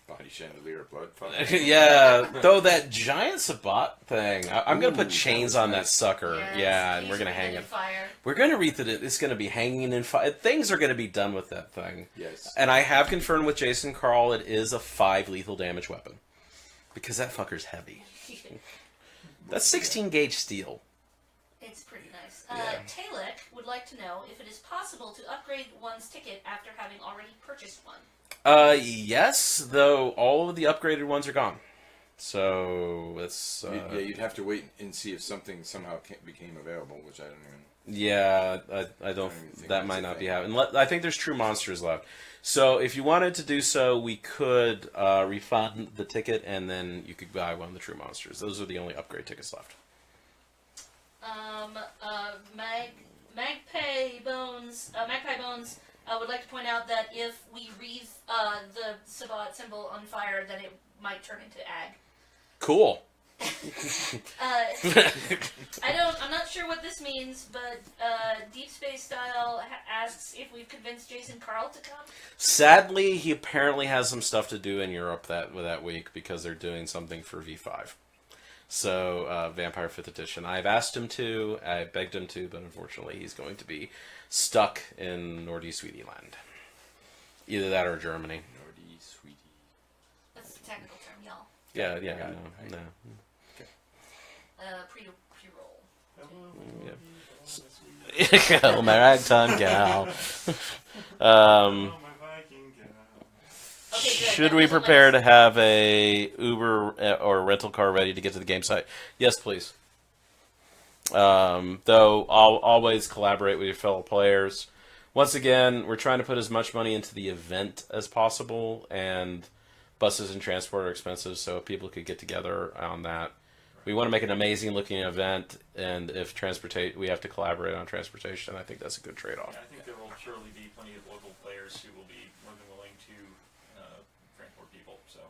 Body chandelier, blood. Yeah, though that giant Sabbat thing. I'm going to put Ooh, chains that was on that nice. sucker. Yes, Yeah, and he's we're going to hang in it. Fire. We're going to read that it's going to be hanging in fire. Things are going to be done with that thing. Yes. And I have confirmed with Jason Carl it is a 5 lethal damage weapon. Because that fucker's heavy. That's 16 gauge steel. It's pretty nice. Yeah. Talek would like to know if it is possible to upgrade one's ticket after having already purchased one. Yes, though all of the upgraded ones are gone. So it's Yeah, you'd have to wait and see if something somehow became available, which I don't even. yeah, I don't. even think That that's might a not be thing. happening. I think there's true monsters left. So if you wanted to do so, we could refund the ticket, and then you could buy one of the true monsters. Those are the only upgrade tickets left. Magpie Bones would like to point out that if we wreath the Sabbat symbol on fire, then it might turn into ag. Cool. I'm not sure what this means, but Deep Space Style asks if we've convinced Jason Carl to come. Sadly, he apparently has some stuff to do in Europe that week because they're doing something for V5. So, Vampire 5th Edition. I've asked him to, I begged him to, but unfortunately he's going to be stuck in Nordy Sweetie Land. Either that or Germany. Nordy Sweetie. That's the technical term, y'all. Yeah, no. Pre-roll. Yeah. Oh, my ragtime gal. Okay, good. Should That we was a prepare list. to have a Uber or rental car ready to get to the game site? Yes, please. Though I'll always collaborate with your fellow players. Once again, we're trying to put as much money into the event as possible, and buses and transport are expensive, so if people could get together on that. We want to make an amazing looking event, and if we have to collaborate on transportation. I think that's a good trade-off. Yeah, I think there will surely be plenty of local players who will be more than willing to transport people. So,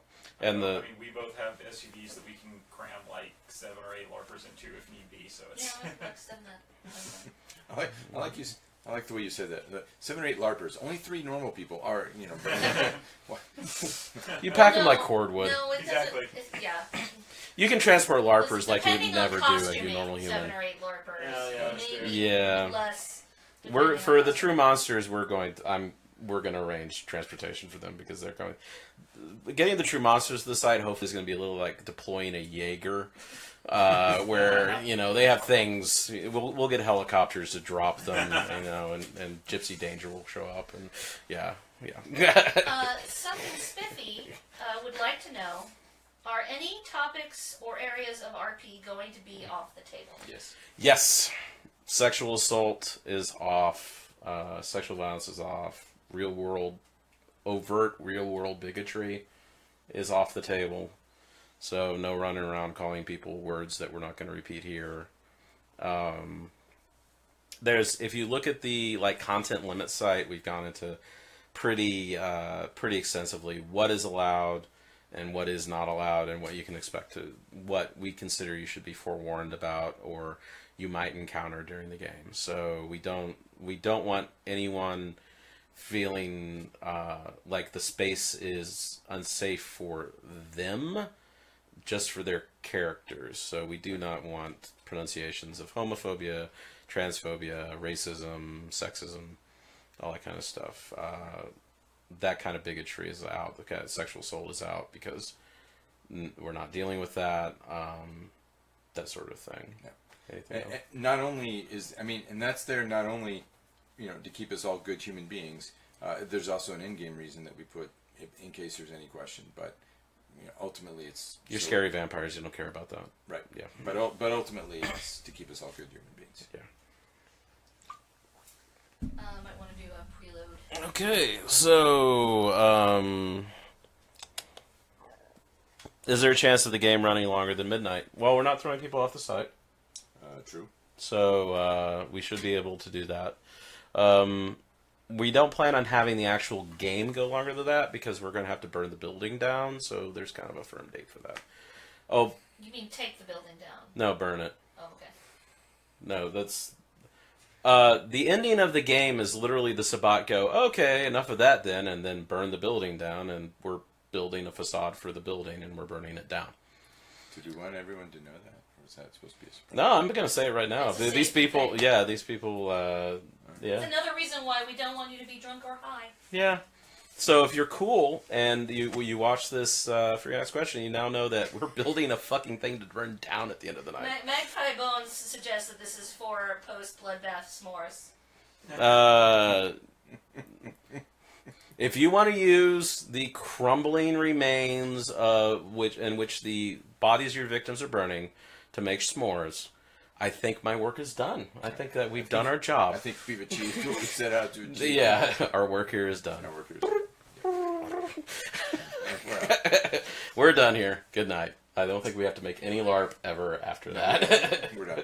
And I mean, we both have SUVs that we can cram like 7 or 8 LARPers into if need be. So it's Yeah, let's send that. I like the way you said that. The 7 or 8 LARPers. Only 3 normal people are, You pack them No, like cordwood. No, it Exactly. doesn't. Yeah. You can transport LARPers Listen, like you would depending never on do a costuming, normal human. 7 or 8 LARPers. Yeah, that's true. Maybe Yeah. less. We're depending for on the costuming. true monsters. We're going to arrange transportation for them because they're going. Getting the true monsters to the site hopefully is going to be a little like deploying a Jaeger, where they have things. We'll get helicopters to drop them, and Gypsy Danger will show up, and yeah. Something Spiffy would like to know: are any topics or areas of RP going to be off the table? Yes. Yes, sexual assault is off. Sexual violence is off. Overt real world bigotry is off the table. So no running around calling people words that we're not going to repeat here. If you look at the content limit site, we've gone into pretty extensively what is allowed and what is not allowed, and what you can expect what we consider you should be forewarned about or you might encounter during the game. So we don't want anyone feeling like the space is unsafe for them, just for their characters. So we do not want pronunciations of homophobia, transphobia, racism, sexism, all that kind of stuff. That kind of bigotry is out. The kind of sexual assault is out because we're not dealing with that. That sort of thing. Yeah. Anything else? Not only and that's there not only, to keep us all good human beings. There's also an in-game reason that we put in case there's any question. But ultimately, it's You're scary vampires. You don't care about that. right? Yeah. But ultimately, it's to keep us all good human beings. Yeah. Might want to do a preload. Okay, so is there a chance of the game running longer than midnight? Well, we're not throwing people off the site, True. so we should be able to do that. We don't plan on having the actual game go longer than that because we're going to have to burn the building down, so there's kind of a firm date for that. Oh, You mean take the building down? no, burn it. Oh, okay. No, that's... the ending of the game is literally the Sabbat go, okay, enough of that then, and then burn the building down, and we're building a facade for the building, and we're burning it down. Do you want everyone to know that? Or is that supposed to be a surprise? No, I'm going to say it right now. It's a These safety people, thing. yeah, these people, It's yeah. another reason why we don't want you to be drunk or high. Yeah. So if you're cool and you watch this for your next question, you now know that we're building a fucking thing to burn down at the end of the night. Magpie Bones suggests that this is for post-bloodbath s'mores. If you want to use the crumbling remains in which the bodies of your victims are burning to make s'mores, I think my work is done. I think that we've done our job. I think we've achieved what we set out to achieve. Yeah, our work here is done. Our workers. We're done here. Good night. I don't think we have to make any LARP ever after that. We're done.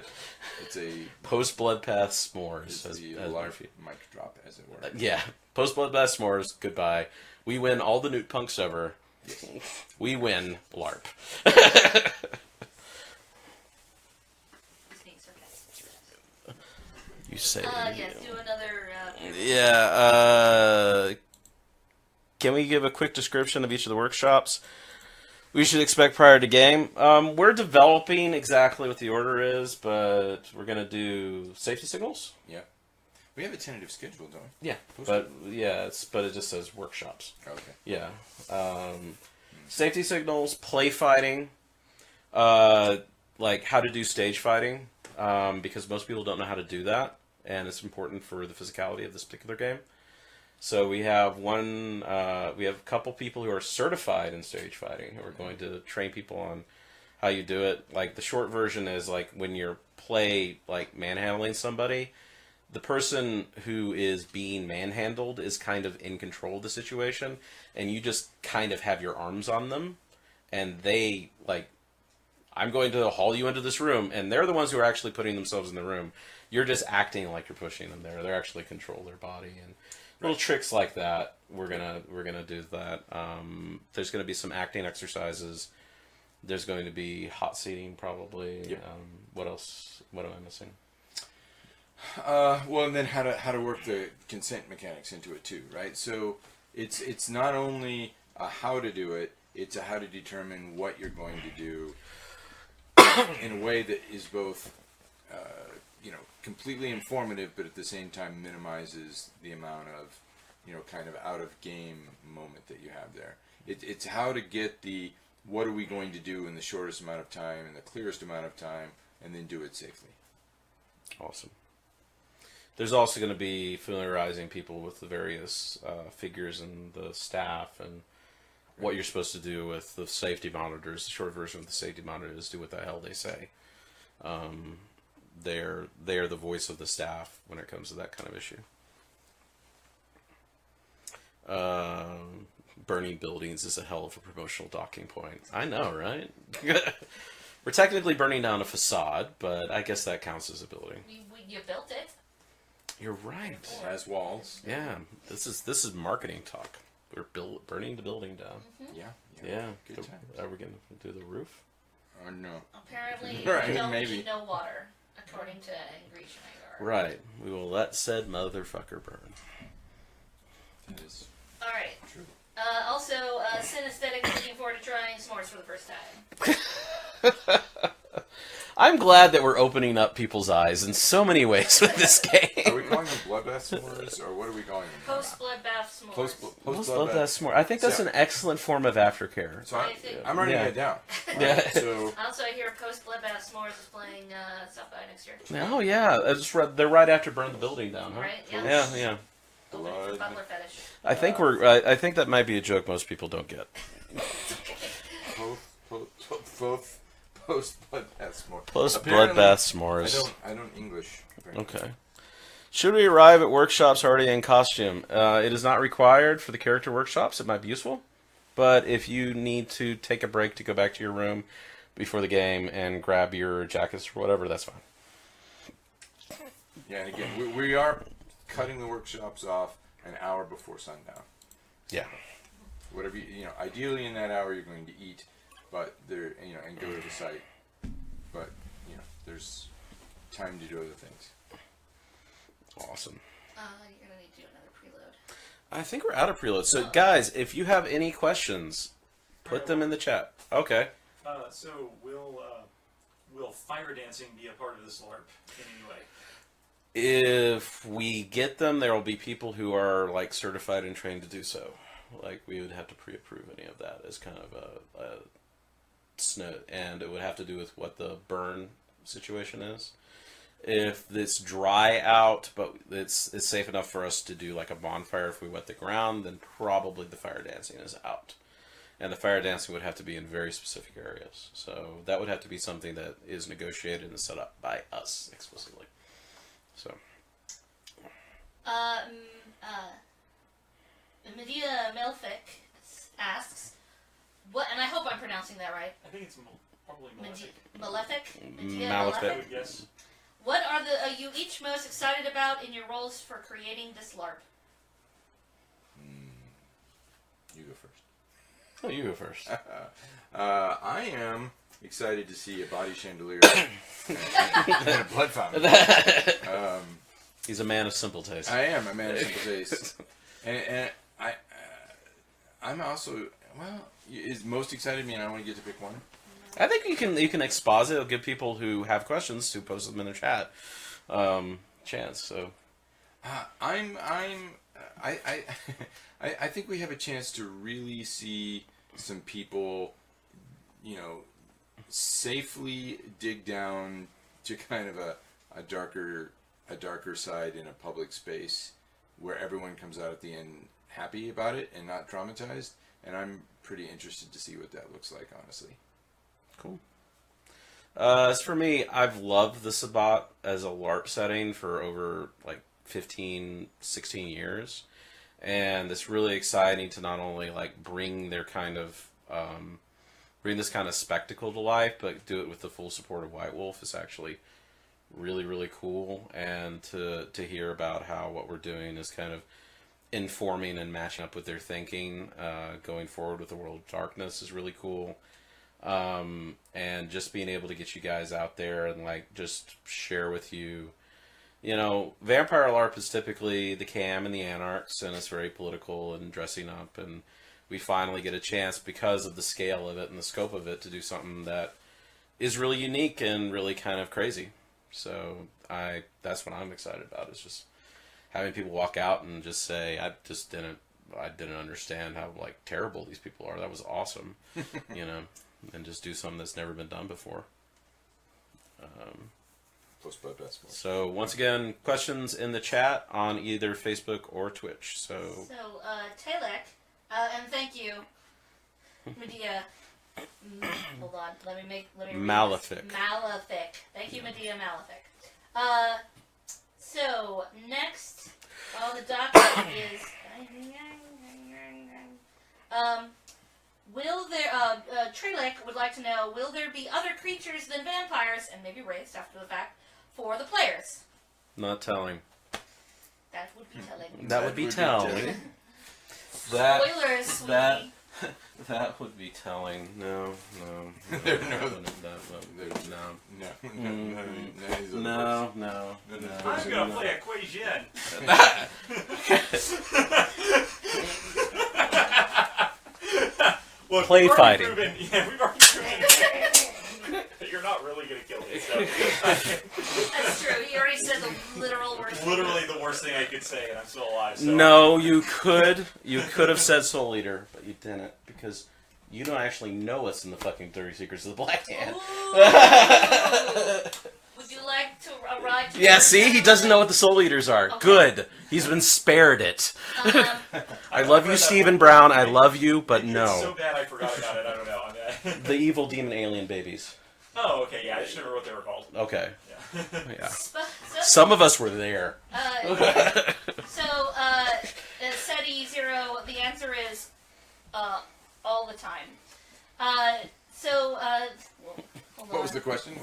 It's a Post-bloodbath s'mores. it's as the LARP. LARP mic drop, as it were. Yeah. Post-bloodbath s'mores. Goodbye. We win all the Newt Punks ever. We win LARP. You say. Yes, do another. Yeah. Can we give a quick description of each of the workshops we should expect prior to game? We're developing exactly what the order is, but we're gonna do safety signals. Yeah. We have a tentative schedule, don't we? Yeah, but it just says workshops. Okay. Yeah. Safety signals, play fighting, like how to do stage fighting, because most people don't know how to do that, and it's important for the physicality of this particular game. So we have a couple people who are certified in stage fighting who are going to train people on how you do it. Like the short version is like when you're like manhandling somebody, the person who is being manhandled is kind of in control of the situation, and you just kind of have your arms on them, and they like, I'm going to haul you into this room, and they're the ones who are actually putting themselves in the room. You're just acting like you're pushing them there. They're actually control their body, and little tricks like that. We're gonna do that. There's gonna be some acting exercises. There's going to be hot seating probably. Yep. What else? What am I missing? Well, and then how to work the consent mechanics into it too, right? So it's not only a how to do it; it's a how to determine what you're going to do in a way that is both, completely informative, but at the same time minimizes the amount of, kind of out of game moment that you have there. It's how to get the what are we going to do in the shortest amount of time and the clearest amount of time, and then do it safely. Awesome. There's also going to be familiarizing people with the various figures and the staff and what you're supposed to do with the safety monitors. The short version of the safety monitor is do what the hell they say. They're the voice of the staff when it comes to that kind of issue. Burning buildings is a hell of a promotional docking point. I know, right? We're technically burning down a facade, but I guess that counts as a building. You built it. You're right. It has walls. Yeah, this is marketing talk. We're burning the building down. Mm-hmm. Yeah. Good times. Are we going to do the roof? No. Apparently, Right, you don't maybe. need no water, according to Angry Schneider. Right. We will let said motherfucker burn. That is All right. true. Also, Synesthetic is looking forward to trying s'mores for the first time. I'm glad that we're opening up people's eyes in so many ways with this game. Are we calling them bloodbath s'mores, or what are we calling them? Post bloodbath s'mores. Post Love bloodbath. that s'more. I think that's an excellent form of aftercare. So I think- I'm writing Yeah. it down. Yeah. Right, so Also, I hear Post bloodbath s'mores is playing South by next year. Oh yeah, they're right after burn the building down, huh? Right? Yeah. Yeah. Opening for Blood. Butler Fetish. I think I think that might be a joke most people don't get. post bloodbath s'more. Post Apparently, bloodbath s'mores. I don't English. Apparently. Okay. Should we arrive at workshops already in costume? It is not required for the character workshops. It might be useful, but if you need to take a break to go back to your room before the game and grab your jackets or whatever, that's fine. Yeah, and again, we are cutting the workshops off an hour before sundown. Yeah. Whatever ideally in that hour you're going to eat, but there, and go to the site. But there's time to do other things. Awesome. You're going to need to do another preload. I think we're out of preload. So, guys, if you have any questions, put them in the chat. Okay. So will fire dancing be a part of this LARP in any way? If we get them, there will be people who are like certified and trained to do so. Like we would have to pre-approve any of that as kind of a snow, and it would have to do with what the burn situation is. If it's dry out, but it's safe enough for us to do like a bonfire if we wet the ground, then probably the fire dancing is out. And the fire dancing would have to be in very specific areas. So that would have to be something that is negotiated and set up by us explicitly. So. Medea Melfic asks, what, and I hope I'm pronouncing that right. I think it's probably Malefic. Malefic? Medea Malefic. I would guess. What are you each most excited about in your roles for creating this LARP? You go first. Oh, you go first. I am excited to see a body chandelier and a blood fountain. He's a man of simple taste. I am a man of simple taste, and I'm also is most excited me, and I only get to pick one. I think you can exposit. It'll give people who have questions to post them in the chat chance. So I think we have a chance to really see some people, safely dig down to kind of a darker side in a public space where everyone comes out at the end happy about it and not traumatized. And I'm pretty interested to see what that looks like, honestly. Cool. As for me, I've loved the Sabbat as a LARP setting for over 15, 16 years. And it's really exciting to not only bring their kind of bring this kind of spectacle to life, but do it with the full support of White Wolf is actually really, really cool. And to hear about how what we're doing is kind of informing and matching up with their thinking going forward with the World of Darkness is really cool. And just being able to get you guys out there and just share with you. Vampire LARP is typically the Cam and the Anarchs, and it's very political and dressing up, and we finally get a chance, because of the scale of it and the scope of it, to do something that is really unique and really kind of crazy. So that's what I'm excited about, is just having people walk out and just say, I didn't understand how terrible these people are. That was awesome, and just do something that's never been done before. So once again, questions in the chat on either Facebook or Twitch. So Talek, and thank you, Medea. Hold on, let me read Malefic. this. Malefic. Thank you, Medea Malefic. So next on the docket is will there Trelek would like to know, will there be other creatures than vampires, and maybe wraiths after the fact, for the players? Not telling. That would be telling. That would be telling. Spoilers, sweetie. That would be telling. No. I'm gonna play a Kuei Jin. Look, Play we've fighting. We've already proven that you're not really gonna kill me. So. That's true. He already said the literal worst. Literally the worst thing I could say, and I'm still alive. So. No, you could have said Soul Eater, but you didn't, because you don't actually know what's in the fucking 30 Secrets of the Black Hand. Would you like to arrive? Yeah, see, he doesn't know what the Soul Eaters are. Okay. Good. He's been spared it. I love you, Stephen Brown. I love you, but no. It's so bad I forgot about it. I don't know. The evil demon alien babies. Oh, okay. Yeah, I just remember what they were called. Okay. Yeah. Some of us were there. SETI 0, the answer is all the time. What was the question?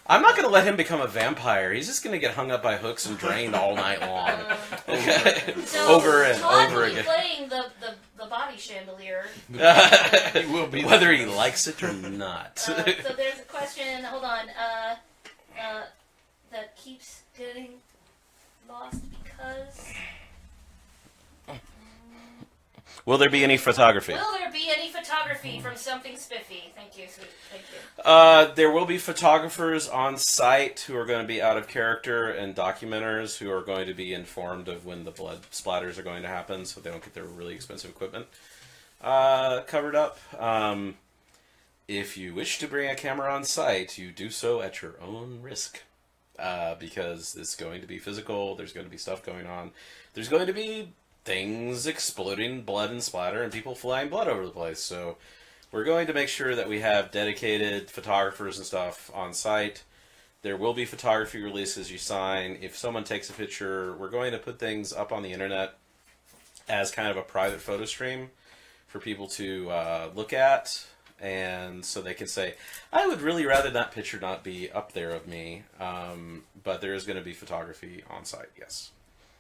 I'm not going to let him become a vampire. He's just going to get hung up by hooks and drained all night long. Over and over again. Playing the body chandelier. He will be whether he likes it or not. So there's a question. Hold on. That keeps getting lost because. Will there be any photography? Will there be any photography from Something Spiffy? Thank you, sweet. Thank you. There will be photographers on site who are going to be out of character, and documenters who are going to be informed of when the blood splatters are going to happen, so they don't get their really expensive equipment covered up. If you wish to bring a camera on site, you do so at your own risk. Because it's going to be physical, there's going to be stuff going on. There's going to be things exploding, blood and splatter, and people flying blood over the place. So we're going to make sure that we have dedicated photographers and stuff on site. There will be photography releases you sign. If someone takes a picture, we're going to put things up on the internet as kind of a private photo stream for people to look at. And so they can say, I would really rather that picture not be up there of me. But there is going to be photography on site, yes.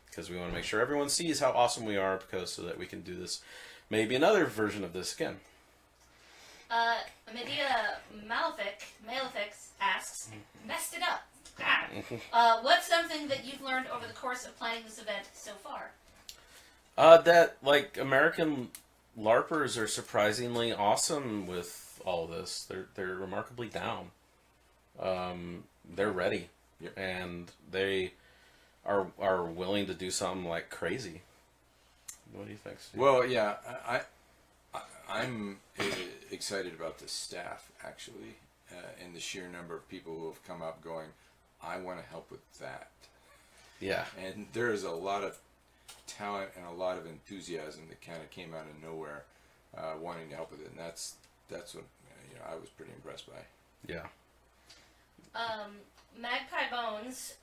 Because we want to make sure everyone sees how awesome we are, because so that we can do this, maybe another version of this again. Medea Malefic asks, messed it up. What's something that you've learned over the course of planning this event so far? That, like, American LARPers are surprisingly awesome with all of this. They're remarkably down. They're ready. Yep. And they are willing to do something like crazy. What do you think, Steve? Well, yeah, I'm excited about the staff, actually, and the sheer number of people who have come up going, I want to help with that. Yeah. And there is a lot of talent and a lot of enthusiasm that kind of came out of nowhere, wanting to help with it, and that's what I was pretty impressed by. Yeah. Magpie Bones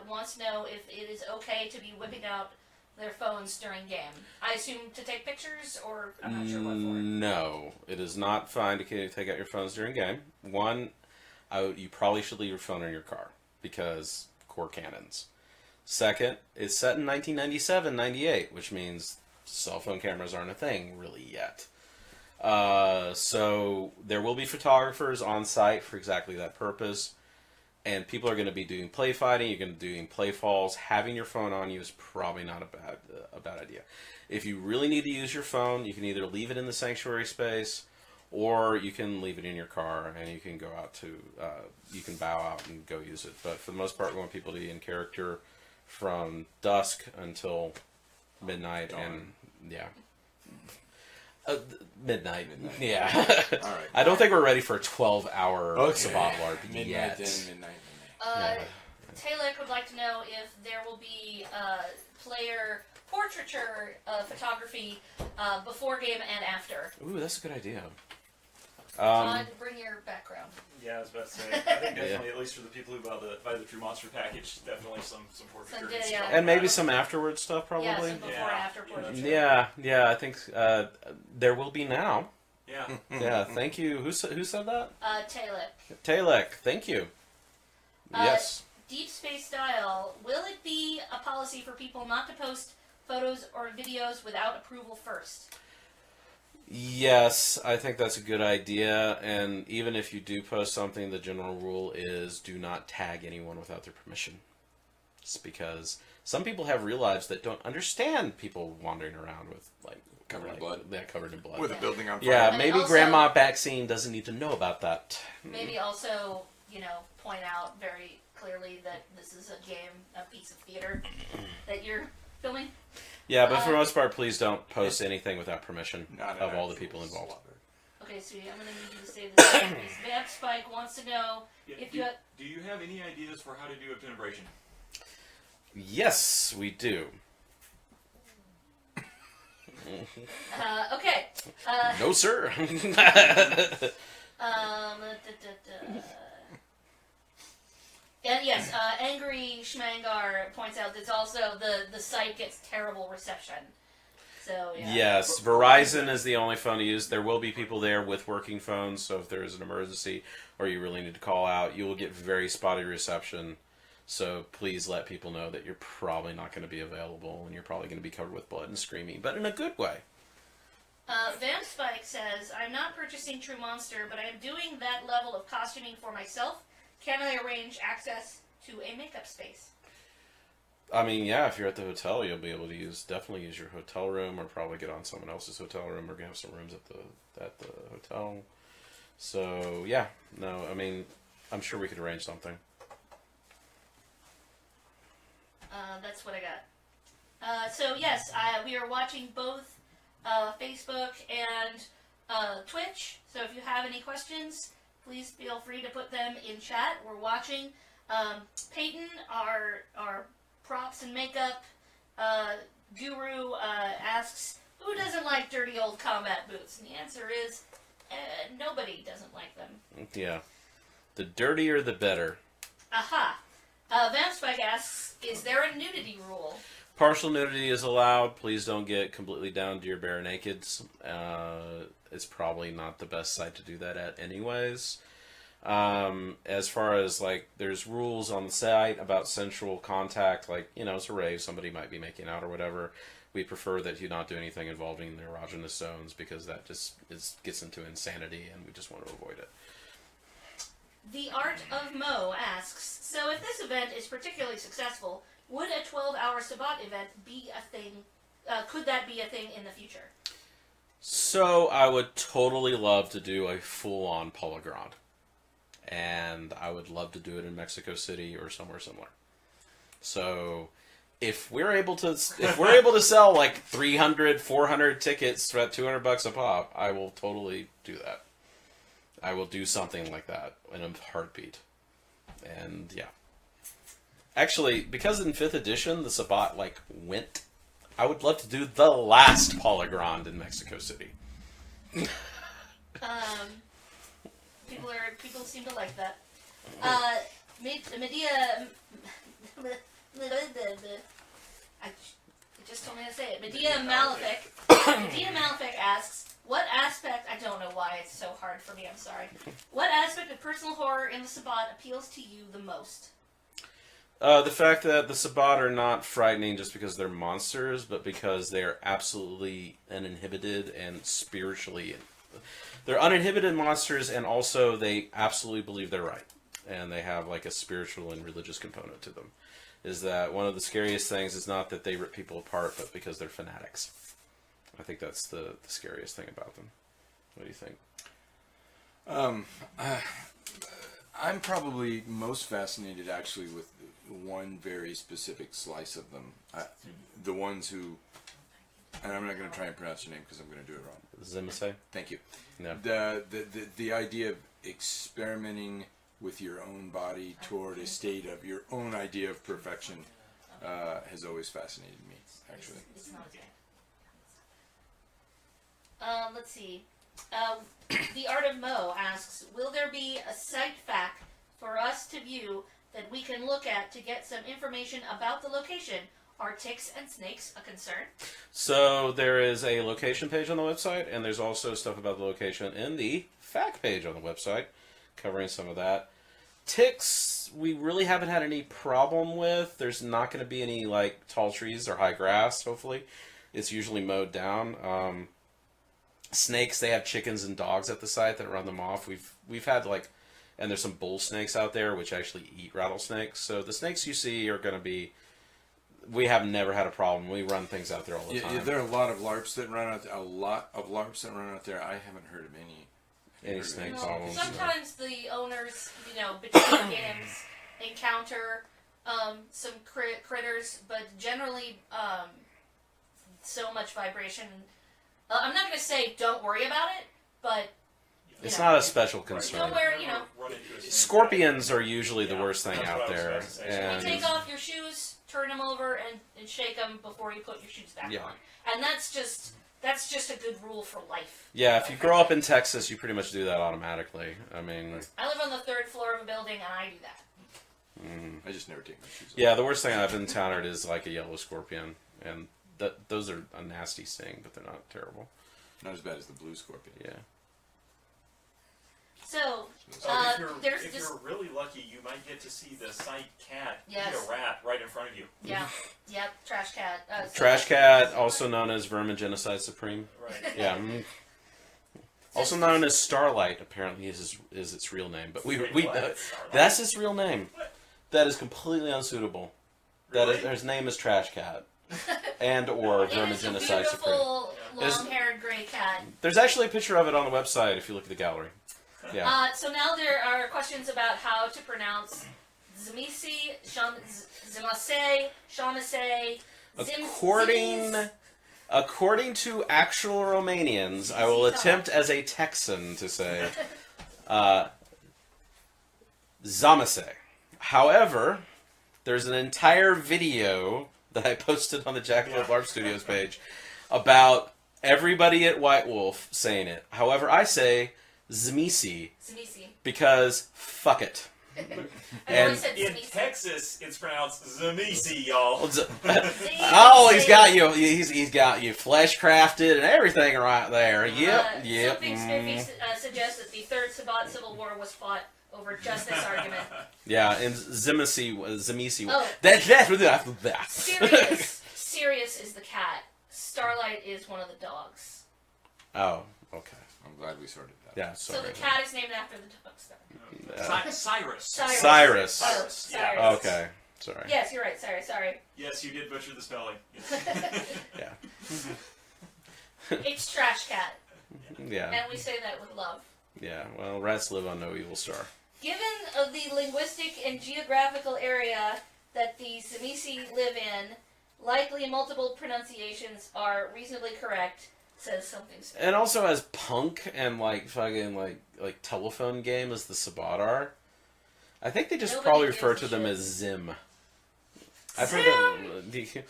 wants to know if it is okay to be whipping out their phones during game. I assume to take pictures, or I'm not sure what for. No, it is not fine to take out your phones during game. One, you probably should leave your phone in your car because core cannons. Second, it's set in 1997-98, which means cell phone cameras aren't a thing really yet. So there will be photographers on site for exactly that purpose. And people are going to be doing play fighting. You're going to be doing play falls. Having your phone on you is probably not a bad idea. If you really need to use your phone, you can either leave it in the sanctuary space, or you can leave it in your car, and you can go out to you can bow out and go use it. But for the most part, we want people to be in character from dusk until midnight, and yeah. Midnight. Yeah. All right. I don't think we're ready for a 12-hour Sabbat LARP Midnight yet. then, midnight. Taylor would like to know if there will be player portraiture photography before game and after. Ooh, that's a good idea. Bring your background. Yeah, I was about to say. I think definitely, at least for the people who buy the True Monster package, definitely some portraiture. Some yeah. And maybe some afterward stuff, probably. Yeah, some before and after portraiture. Yeah, I think there will be now. Yeah. Yeah, thank you. Who said that? Taylor. Taylor, thank you. Yes. Deep Space Style, will it be a policy for people not to post photos or videos without approval first? Yes, I think that's a good idea. And even if you do post something, the general rule is do not tag anyone without their permission. It's because some people have real lives that don't understand people wandering around with Covered in blood. Yeah, covered in blood. With a building on fire. Yeah, And maybe also, Grandma Vaccine doesn't need to know about that. Maybe also, point out very clearly that this is a game, a piece of theater that you're filming. Yeah, but for the most part, please don't post anything without permission Not an of all the actual people involved. slaughter. Okay, sweetie, I'm going to need you to say this. Vamp Spike wants to know if you... Do you have any ideas for how to do Decompression? Yes, we do. Okay. No, sir. And yes, Angry Schmangar points out that also the site gets terrible reception. So yeah. Yes, Verizon is the only phone to use. There will be people there with working phones, so if there is an emergency or you really need to call out, you will get very spotty reception. So please let people know that you're probably not going to be available and you're probably going to be covered with blood and screaming, but in a good way. Vamp Spike says, I'm not purchasing True Monster, but I am doing that level of costuming for myself. Can I arrange access to a makeup space? I mean, yeah, if you're at the hotel, you'll be able to definitely use your hotel room, or probably get on someone else's hotel room, or have some rooms at the hotel. So yeah, no, I mean, I'm sure we could arrange something. That's what I got. So yes, we are watching both Facebook and Twitch. So if you have any questions, please feel free to put them in chat. We're watching. Peyton, our props and makeup guru, asks, who doesn't like dirty old combat boots? And the answer is, nobody doesn't like them. Yeah. The dirtier, the better. Aha. Vampspike asks, is there a nudity rule? Partial nudity is allowed. Please don't get completely down to your bare nakeds. It's probably not the best site to do that at anyways. As far as, there's rules on the site about sensual contact, it's a rave, somebody might be making out or whatever. We prefer that you not do anything involving the erogenous zones, because that just gets into insanity, and we just want to avoid it. The Art of Mo asks, so if this event is particularly successful, would a 12-hour Sabbat event be a thing? Could that be a thing in the future? So I would totally love to do a full-on Polygrand. And I would love to do it in Mexico City or somewhere similar. So if we're able to sell like 300, 400 tickets at $200 a pop, I will totally do that. I will do something like that in a heartbeat. And yeah. Actually, because in 5th edition the Sabbat went, I would love to do the last Polygrand in Mexico City. People seem to like that. Medea. It just told me to say it. Medea Malefic asks, what aspect, I don't know why it's so hard for me, I'm sorry. What aspect of personal horror in the Sabbat appeals to you the most? The fact that the Sabbat are not frightening just because they're monsters, but because they're absolutely uninhibited and spiritually. They're uninhibited monsters, and also they absolutely believe they're right. And they have a spiritual and religious component to them. Is that one of the scariest things is not that they rip people apart, but because they're fanatics. I think that's the scariest thing about them. What do you think? I'm probably most fascinated actually with one very specific slice of them. The ones who, and I'm not going to try and pronounce your name because I'm going to do it wrong. Zimase? Thank you. No. The idea of experimenting with your own body toward a state of your own idea of perfection has always fascinated me, actually. It's not okay. Let's see. The Art of Mo asks, will there be a site fact for us to view that we can look at to get some information about the location? Are ticks and snakes a concern? So there is a location page on the website, and there's also stuff about the location in the fact page on the website, covering some of that. Ticks, we really haven't had any problem with. There's not going to be any tall trees or high grass, hopefully. It's usually mowed down. Snakes, they have chickens and dogs at the site that run them off. We've had and there's some bull snakes out there which actually eat rattlesnakes. So the snakes you see are going to be. We have never had a problem. We run things out there all the time. Yeah, there are a lot of LARPs that run out. There. I haven't heard of any snake No, problems. sometimes the owners, between games, encounter some critters, but generally so much vibration. I'm not going to say don't worry about it, but it's not a special concern. don't worry, Scorpions are usually the worst thing out there. And you take off your shoes, turn them over, and shake them before you put your shoes back on. And that's just a good rule for life. Yeah, if you grow up in Texas, you pretty much do that automatically. I mean, I live on the 3rd floor of a building, and I do that. I just never take my shoes off. Yeah, the worst thing I've encountered is a yellow scorpion, and those are a nasty sting, but they're not terrible. Not as bad as the blue scorpion. Yeah. So, if you're really lucky, you might get to see the site cat eat a rat right in front of you. Yeah. Yep. Trash cat. Trash cat, also known as Vermin Genocide Supreme. Right. Yeah. Also known as Starlight, apparently is its real name, but that's his real name. What? That is completely unsuitable. Really? His name is Trash Cat, and or Vermin It is a Genocide Supreme. beautiful, long-haired gray cat. There's actually a picture of it on the website if you look at the gallery. Yeah. So now there are questions about how to pronounce Zimisi, Zimase, Shaughnessy, According to actual Romanians, I will attempt as a Texan to say Zamase. However, there's an entire video that I posted on the Jackalope LARP Studios page about everybody at White Wolf saying it. However, I say Zimisi because fuck it. And in Texas, it's pronounced Zamisi, y'all. He's got you. He's got you flesh crafted and everything right there. Yep. Something Spiffy suggests that the 3rd Sabbat Civil War was fought over just this argument. Yeah, and Zimisi. Oh. That. Sirius is the cat. Starlight is one of the dogs. Oh, Okay. I'm glad we sorted that. Yeah, So sorry. the cat is named after the ducks, then. Cyrus. Cyrus. Cyrus. Yeah. Okay. Sorry. Yes, you're right. Sorry. Yes, you did butcher the spelling. Yeah. It's Trash Cat, Yeah. and we say that with love. Yeah. Well, rats live on no evil star. Given the linguistic and geographical area that the Tsimisi live in, likely multiple pronunciations are reasonably correct, says something special. And also as punk and like fucking like telephone game as the Sabbat are, I think they just Nobody probably gives refer a to them shit. as Zim. I've Zim! heard them.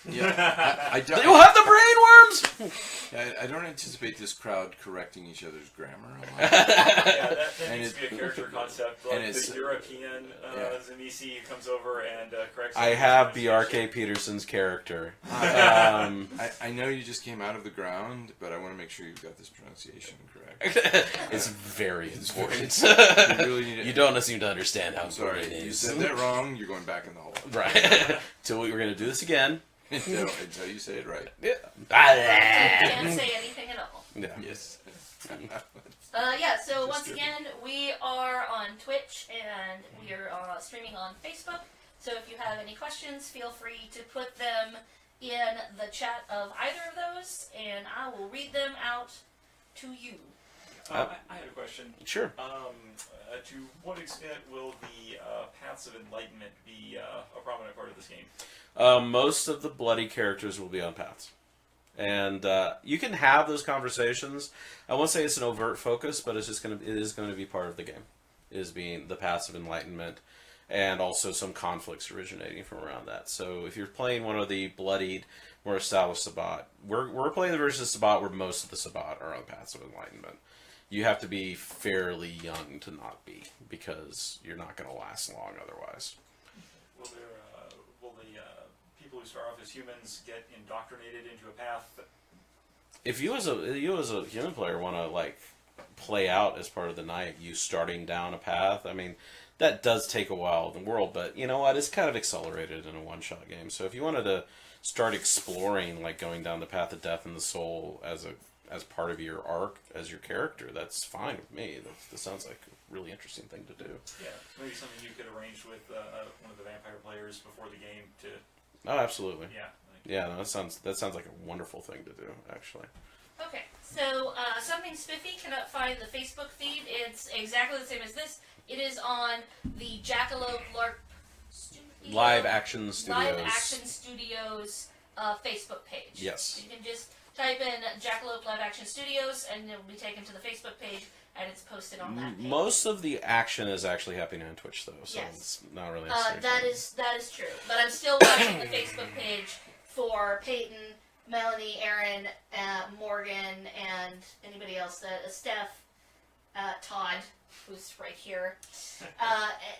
Yeah, I don't. You'll have the brainworms. I don't anticipate this crowd correcting each other's grammar a lot. Yeah, that And needs to be a character concept. Like and it's- the European Zamisi who comes over and corrects. I have B.R.K. Peterson's character. I know you just came out of the ground, but I want to make sure you've got this pronunciation correct. It's very important. You really need it. You don't seem to understand how I'm important sorry, it you is. said that wrong. You're going back in the hole Right. Till we're going to do this again. until you say it right. Can't Yeah. say anything at all. Yes. So Just once kidding. again, we are on Twitch and we are streaming on Facebook. So if you have any questions, feel free to put them in the chat of either of those, and I will read them out to you. I had a question. Sure. To what extent will the Paths of Enlightenment be a prominent part of this game? Most of the bloody characters will be on paths. And you can have those conversations. I won't say it's an overt focus, but it is going to be part of the game. Is being the paths of enlightenment, and also some conflicts originating from around that. So if you're playing one of the bloodied, more established Sabbat, we're playing the version of Sabbat where most of the Sabbat are on paths of enlightenment. You have to be fairly young to not be, because you're not going to last long otherwise. Will the people who start off as humans get indoctrinated into a path? If you as a human player want to like play out as part of the night, you starting down a path, I mean, that does take a while in the world, but you know what? It's kind of accelerated in a one-shot game. So if you wanted to start exploring, like going down the path of death and the soul as part of your arc as your character, that's fine with me. That sounds like a really interesting thing to do. Yeah, maybe something you could arrange with one of the vampire players before the game to. Oh, absolutely. Yeah. Yeah, no, that sounds like a wonderful thing to do, actually. Okay, so something spiffy cannot find the Facebook feed. It's exactly the same as this. It is on the Jackalope LARP Live Action Studios Facebook page. Yes. You can just type in Jackalope Live Action Studios, and you'll be taken to the Facebook page, and it's posted on that page. Most of the action is actually happening on Twitch, though, so Yes. it's not really necessary. That is true. But I'm still watching the Facebook page for Peyton, Melanie, Aaron, Morgan, and anybody else. Steph, Todd, who's right here.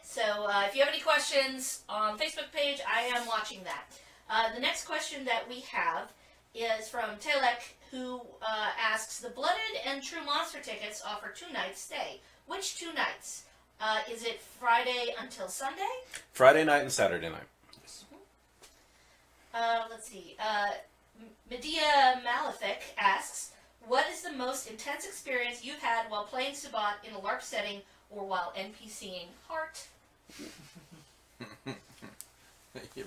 So if you have any questions on the Facebook page, I am watching that. The next question that we have is from Telek, who asks, the Blooded and True Monster tickets offer 2 nights stay. Which 2 nights? Is it Friday until Sunday? Friday night and Saturday night. Let's see. Medea Malefic asks, what is the most intense experience you've had while playing Sabbat in a LARP setting or while NPCing Heart? I knew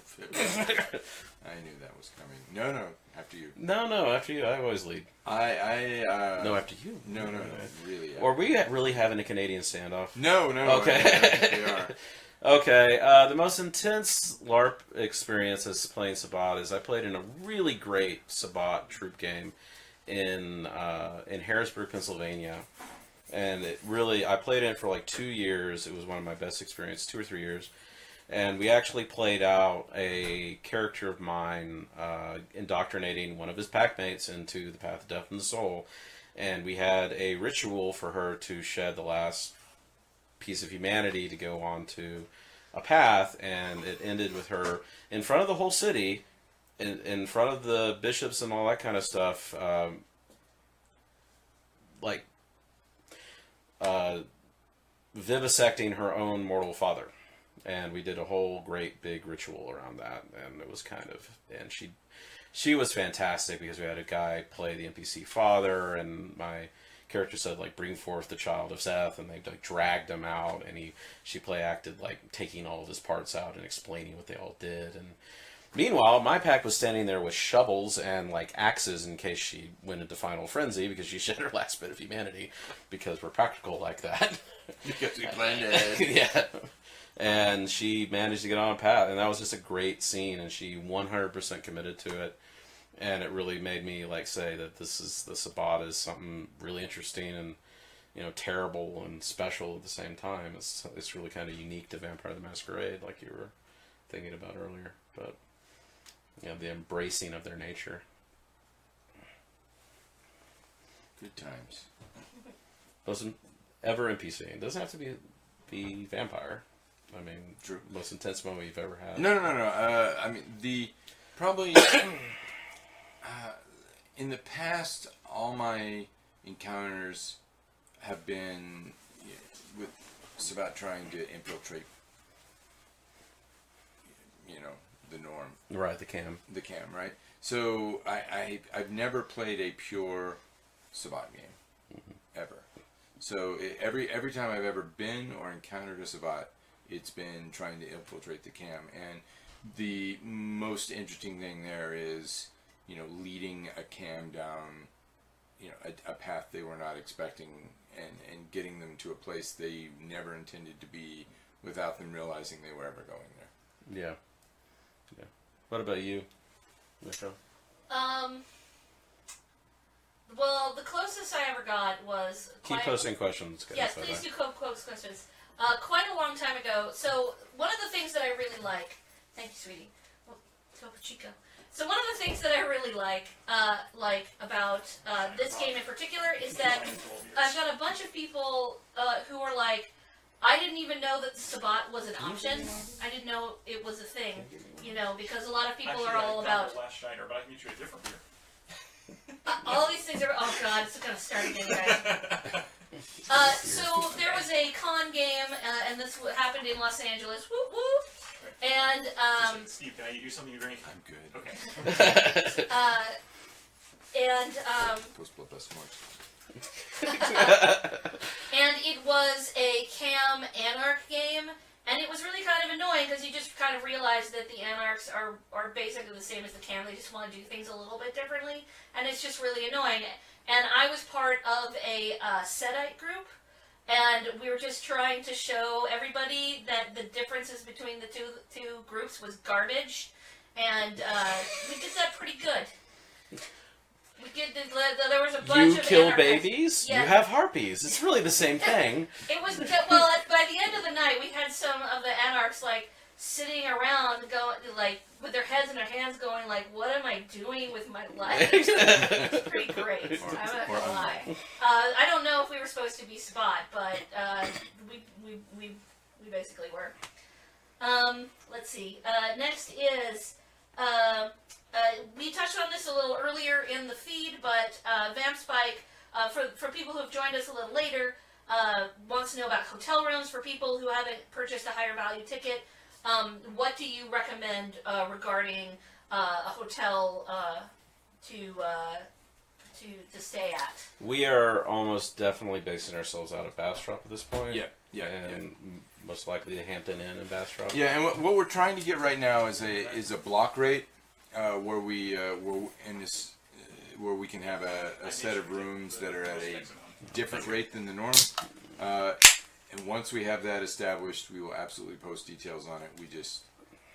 that was coming. No, after you. No, after you. I always lead. No, after you. No, really. Or are we really having a Canadian standoff? No. Okay. We are. Okay, the most intense LARP experience as playing Sabbat is I played in a really great Sabbat troop game in Harrisburg, Pennsylvania. And I played in it for like 2 years. It was one of my best experiences, 2 or 3 years. And we actually played out a character of mine indoctrinating one of his packmates into the path of death and the soul. And we had a ritual for her to shed the last piece of humanity to go on to a path, and it ended with her in front of the whole city, in front of the bishops and all that kind of stuff, vivisecting her own mortal father. And we did a whole great big ritual around that, and it was kind of, and she was fantastic because we had a guy play the NPC father, and my character said, like, bring forth the child of Seth, and they, like, dragged him out, and she play acted, like, taking all of his parts out and explaining what they all did. And meanwhile, my pack was standing there with shovels and, like, axes in case she went into final frenzy because she shed her last bit of humanity, because we're practical like that. Because we planned it. Yeah. And she managed to get on a path, and that was just a great scene, and she 100% committed to it. And it really made me, like, say that the Sabbat is something really interesting and, you know, terrible and special at the same time. It's really kind of unique to Vampire the Masquerade, like you were thinking about earlier. But, you know, the embracing of their nature. Good times. Wasn't ever NPC. It doesn't have to be vampire. I mean, True. Most intense moment you've ever had. No. I mean, probably in the past, all my encounters have been with Sabbat trying to infiltrate, the norm. Right, the cam. The cam, right? So I've never played a pure Sabbat game, ever. So every time I've ever been or encountered a Sabbat, it's been trying to infiltrate the cam. And the most interesting thing there is, leading a cam down, a path they were not expecting, and getting them to a place they never intended to be without them realizing they were ever going there. Yeah. What about you, Michelle? Well, the closest I ever got was... Keep posting questions, guys. Yes, please do post questions. Quite a long time ago. So, one of the things that I really like... Thank you, sweetie. Topo Chico. So, one of the things that I really like about this game in particular is that I've got a bunch of people who are like, I didn't even know that the Sabbat was an option. I didn't know it was a thing, because a lot of people are all about... Last Shiner, but I can get you a different beer. All these things are... Oh, God, it's going to start again, guys. So there was a con game, and this happened in Los Angeles. Whoop, whoop. And, Steve, can I get you something to drink? I'm good. Okay. Post blood best marks. And it was a cam anarch game, and it was really kind of annoying because you just kind of realize that the anarchs are basically the same as the cam. They just want to do things a little bit differently, and it's just really annoying. And I was part of a Setite group, and we were just trying to show everybody that the differences between the two groups was garbage, and we did that pretty good. There was a bunch of You kill anarchists. babies, Yeah. you have harpies. It's really the same thing. It was, well, by the end of the night, we had some of the anarchs, like, sitting around, going, like, with their heads in their hands going, like, what am I doing with my life? It's pretty great. I'm not gonna lie. I don't know if we were supposed to be Spot, but we basically were. Let's see. Next is... we touched on this a little earlier in the feed, but Vamp Spike, for people who have joined us a little later, wants to know about hotel rooms for people who haven't purchased a higher value ticket. What do you recommend regarding a hotel to stay at? We are almost definitely basing ourselves out of Bastrop at this point. Yeah. And most likely the Hampton Inn and Bastrop. Yeah, and what we're trying to get right now is a block rate where we where we can have a set of rooms that are at a different rate than the norm. And once we have that established, we will absolutely post details on it. We just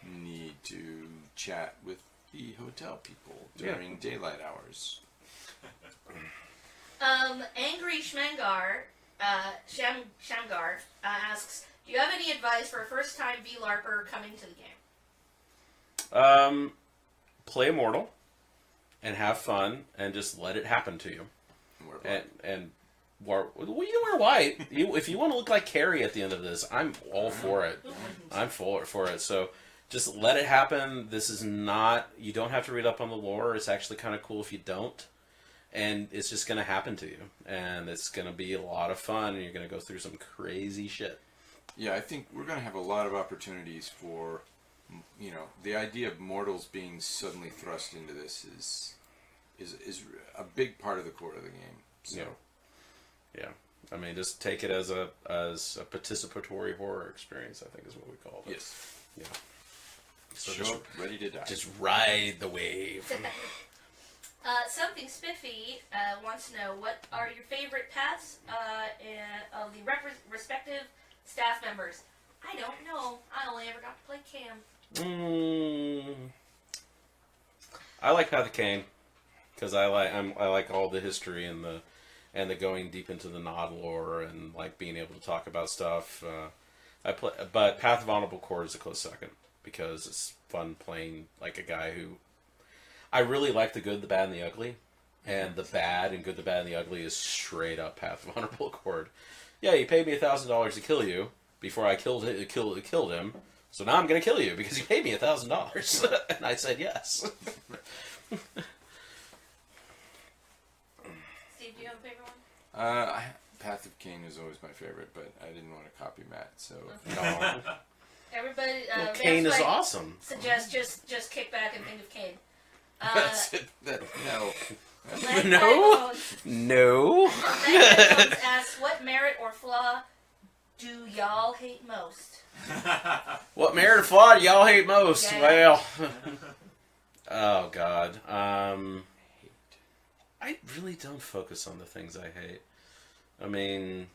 need to chat with the hotel people during daylight hours. Angry Shmangar, Shamgar asks, do you have any advice for a first-time VLARPer coming to the game? Play Immortal and have fun and just let it happen to you. And you wear white. If you want to look like Carrie at the end of this, I'm all for it. I'm for it. So just let it happen. This is not... You don't have to read up on the lore. It's actually kind of cool if you don't. And it's just going to happen to you. And it's going to be a lot of fun. And you're going to go through some crazy shit. Yeah, I think we're going to have a lot of opportunities for you know, the idea of mortals being suddenly thrust into this is a big part of the core of the game. So. Yeah. I mean, just take it as a participatory horror experience, I think is what we call it. Yes. Yeah. So Show up, ready to die. just ride the wave. Something Spiffy wants to know, what are your favorite paths of the respective staff members? I don't know. I only ever got to play Cam. I like Path of Cain because I like all the history and the going deep into the Nod lore and like being able to talk about stuff. But Path of Honorable Core is a close second because it's fun playing like a guy who I really like the good, the bad, and the ugly. And the bad and good, the bad, and the ugly is straight up Path of Honorable Accord. Yeah, you paid me $1,000 to kill you before I killed him. So now I'm going to kill you because you paid me $1,000. And I said yes. Steve, do you have a favorite one? Path of Cain is always my favorite, but I didn't want to copy Matt, so No. Everybody, Well, Cain is Vance White awesome. Suggest just kick back and think of Cain. that's it. No. No. No. Matt asks, what merit or flaw do y'all hate most? What merit or flaw do y'all hate most? Yeah. Well, oh God. I really don't focus on the things I hate. I mean,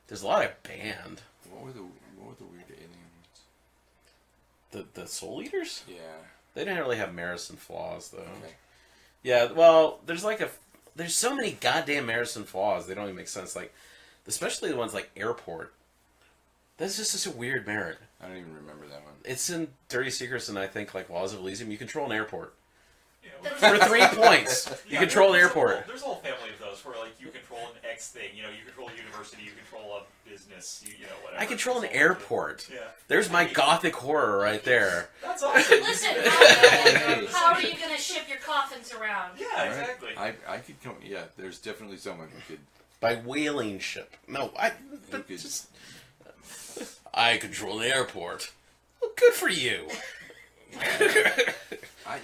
there's a lot of banned. What were the weird aliens? The Soul Eaters? Yeah. They didn't really have merits and flaws, though. Okay. Yeah, well, there's so many goddamn merits and flaws. They don't even make sense. Like, especially the ones like Airport. That's just such a weird merit. I don't even remember that one. It's in Dirty Secrets and I think like Laws of Elysium. You control an airport. Yeah, For 3 points, you control an airport. There's a whole family of those where, like, you control an X thing. You know, you control a university, you control a business, you know, whatever. I control an airport. Yeah. There's my gothic horror right there. That's awesome. Listen, how are you going to ship your coffins around? Yeah, exactly. I could come. Yeah, there's definitely someone who could. By whaling ship. No, I control an airport. Well, good for you. I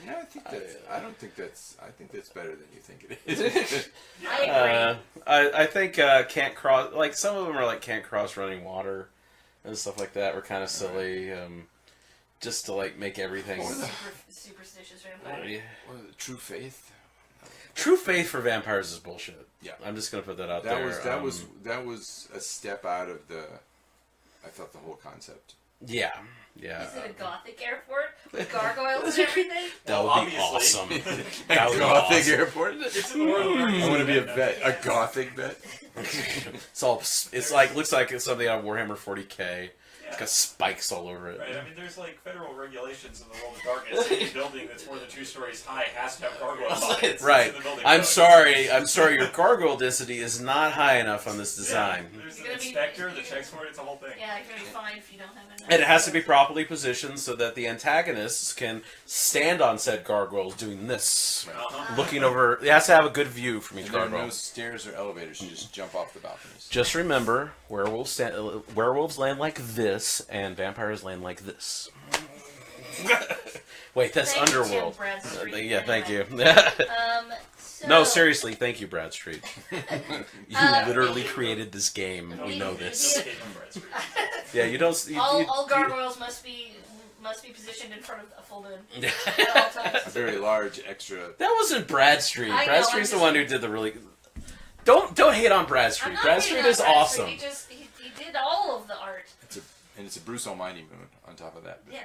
think that's better than you think it is. I agree. I think can't cross. Like some of them are like can't cross running water and stuff like that. Were kind of silly. Just to like make everything. Superstitious vampire. Yeah. What was it, True Faith. True faith for vampires is bullshit. Yeah. I'm just gonna put that out That there. was a step out of the. I thought the whole concept. Yeah. Yeah. Is it a gothic airport with gargoyles and everything? That Well, would be obviously. awesome. That would be Gothic awesome. airport. It's in the world of I want to be a vet. A gothic vet. It's like looks like it's something on Warhammer 40k. It's got spikes all over it. Right, I mean, there's like federal regulations in the world of darkness. Any building that's more than 2 stories high has to have gargoyles on it. It's Right. in the building I'm code. sorry. Your gargoyle density is not high enough on this design. Yeah, there's You're an gonna be- inspector that checks for it. It's a whole thing. Yeah, you're going to be fine if you don't have enough. And it has to be properly positioned so that the antagonists can stand on said gargoyles doing this, Uh-huh. looking over. It has to have a good view from each And there are gargoyle. no stairs or elevators. You just jump off the balconies. Just remember, werewolves land like this, and vampires land like this. Wait, that's Thank you, Underworld. Tim Bradstreet. Yeah, thank you. So, No, seriously, thank you, Bradstreet. You literally we- created this game. We know this. It's hidden from Red Street. Yeah, you don't. all gargoyles must be positioned in front of a full moon at all times. A very large extra. That wasn't Bradstreet. I know, Bradstreet's I'm the one who did the really. Don't hate on I'm Bradstreet. not Bradstreet hating on is Bradstreet, awesome. He did all of the art. It's a Bruce Almighty moon on top of that. Yeah.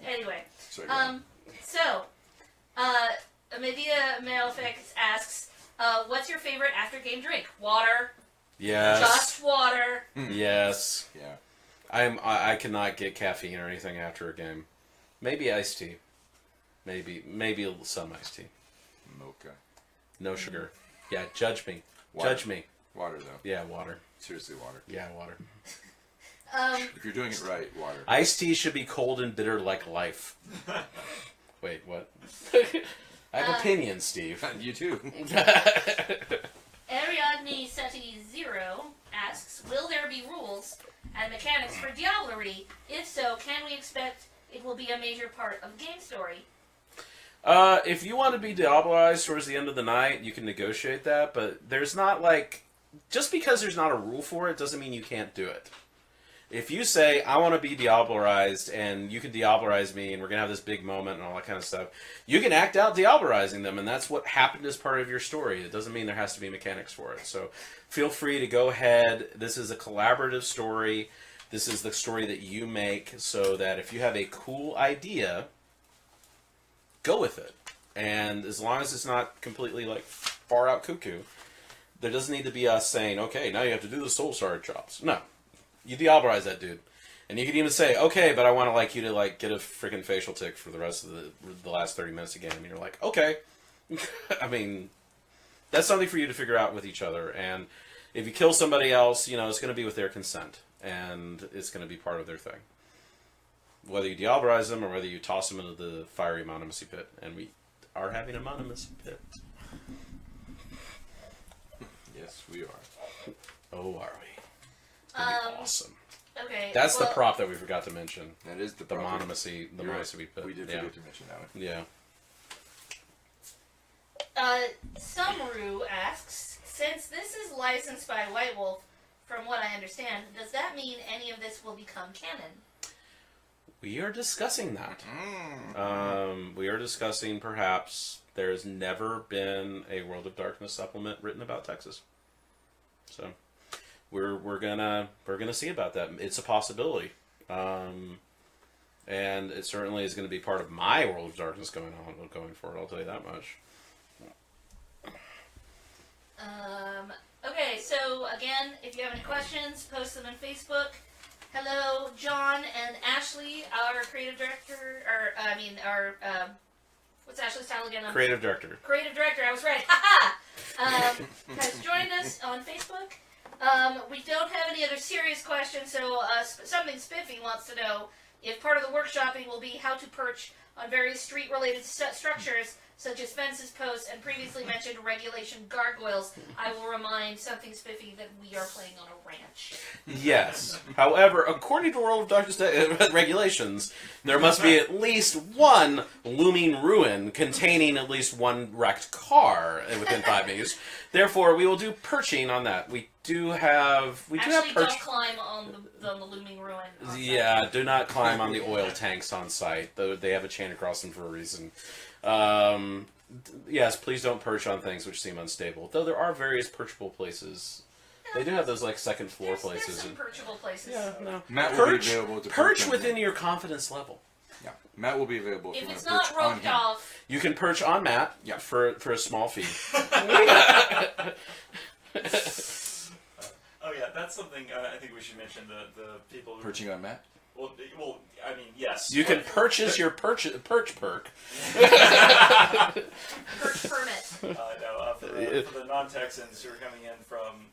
Anyway, Sorry, go on. so, Medea Malefix asks, what's your favorite after game drink? Water. Yes. Just water. Yes. Yeah. I cannot get caffeine or anything after a game. Maybe iced tea. Maybe some iced tea. Mocha. No sugar. Yeah, judge me. Water. Judge me. Water, though. Yeah, water. Seriously, water. Yeah, water. If you're doing it right, water. Iced tea should be cold and bitter like life. Wait, what? I have opinions, Steve. You too. Ariadne Seti Zero asks, will there be rules and mechanics for Diablerie? If so, can we expect it will be a major part of the game story. If you want to be diablerized towards the end of the night, you can negotiate that, but there's not like... Just because there's not a rule for it doesn't mean you can't do it. If you say, I want to be diablerized, and you can diablerize me, and we're going to have this big moment and all that kind of stuff, you can act out diablerizing them, and that's what happened as part of your story. It doesn't mean there has to be mechanics for it. So feel free to go ahead. This is a collaborative story. This is the story that you make, so that if you have a cool idea, go with it. And as long as it's not completely, like, far out cuckoo, there doesn't need to be us saying, okay, now you have to do the soul shard chops. No. You diablerize that dude. And you can even say, okay, but I want to like you to like get a freaking facial tick for the rest of the last 30 minutes again. And you're like, okay. I mean, that's something for you to figure out with each other. And if you kill somebody else, you know, it's going to be with their consent. And it's going to be part of their thing. Whether you diablerize them or whether you toss them into the fiery monomacy pit. And we are having a monomacy pit. Yes, we are. Oh, are we? That'd be awesome. Okay. That's the prop that we forgot to mention. That is the monomacy. The You're right. monomacy pit. We did forget to mention that one. Yeah. Sumru asks, since this is licensed by White Wolf, from what I understand, does that mean any of this will become canon? We are discussing that. We are discussing perhaps there's never been a World of Darkness supplement written about Texas. So we're gonna see about that. It's a possibility, and it certainly is going to be part of my World of Darkness going forward. I'll tell you that much. Okay, so again, if you have any questions, post them on Facebook. Hello, John and Ashley, our creative director, what's Ashley's title again? Creative director. Creative director, I was right. Ha-ha! Has joined us on Facebook. We don't have any other serious questions, so something Spiffy wants to know if part of the workshopping will be how to perch on various street-related structures, such as fences, posts, and previously mentioned regulation gargoyles. I will remind something Spiffy that we are playing on a ranch. Yes. However, according to World of Darkness regulations, there must be at least one looming ruin containing at least one wrecked car within 5 meters. Therefore, we will do perching on that. We do have Actually, perch. don't climb on the looming ruin. Yeah, do not climb on the oil tanks on site. Though they have a chain across them for a reason. Yes, please don't perch on things which seem unstable. Though there are various perchable places. They do have those like second floor places. There's some perchable places. Yeah, no. Matt will be available to perch on within him. your confidence level. Yeah, Matt will be available if If you want it's to perch not on roped him. off, You can perch on Matt Yeah. for a small fee. Oh yeah, that's something I think we should mention. The people who, Perching on Matt? well, I mean, yes. You can purchase your perch perk. perch permit. For the non-Texans who are coming in from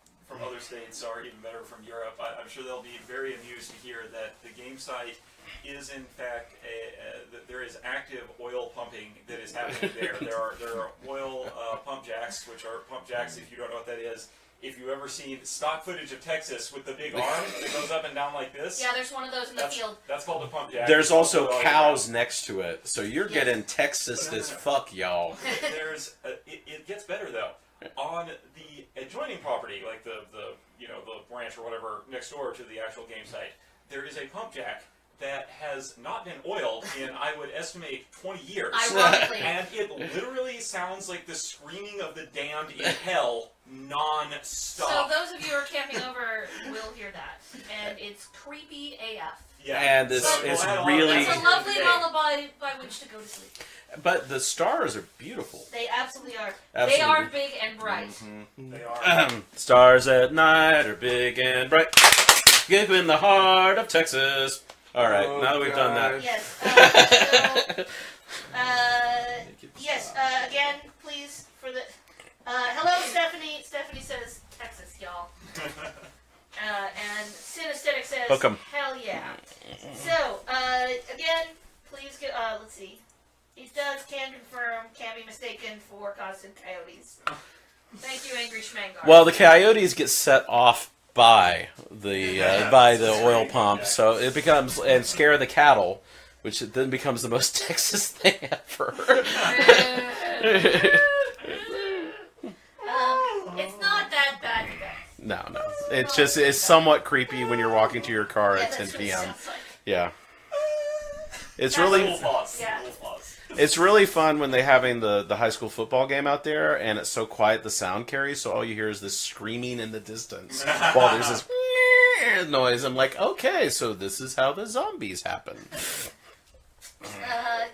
other states or even better from Europe, I'm sure they'll be very amused to hear that the game site is in fact there is active oil pumping that is happening there. There are oil pump jacks, which are pump jacks. If you don't know what that is, if you've ever seen stock footage of Texas with the big arm that goes up and down like this, Yeah, there's one of those in the field. that's called a pump jack. There's also It's cows next to it, so you're Yes. getting Texas as fuck, y'all. It gets better though. On the adjoining property, like the ranch or whatever next door to the actual game site, there is a pump jack that has not been oiled in, I would estimate, 20 years. Ironically. And it literally sounds like the screaming of the damned in hell non-stop. So those of you who are camping over will hear that, and it's creepy AF. Yeah. And it's really- It's a lovely lullaby by which to go to sleep. But the stars are beautiful. They absolutely are. They Absolutely. are big and bright. They are. Stars at night are big and bright. Give in the heart of Texas. All right, Oh, now that we've done that. Yes. Yes. Again, please for the. Hello, Stephanie. Stephanie says Texas, y'all. And Synesthetic says, Hook 'em. hell yeah. So, again, please get, let's see. He can confirm, can be mistaken for constant coyotes. Thank you, Angry Schmangar. Well, the coyotes get set off by the oil pump, so it becomes and scare the cattle, which then becomes the most Texas thing ever. It's not that bad. No. It's somewhat creepy when you're walking to your car at 10 that's what it p.m. sounds like. Yeah. It's That's really Little pause. Yeah. Little pause. it's really fun when they're having the high school football game out there, and it's so quiet the sound carries, so all you hear is this screaming in the distance while there's this noise. I'm like, okay, so this is how the zombies happen.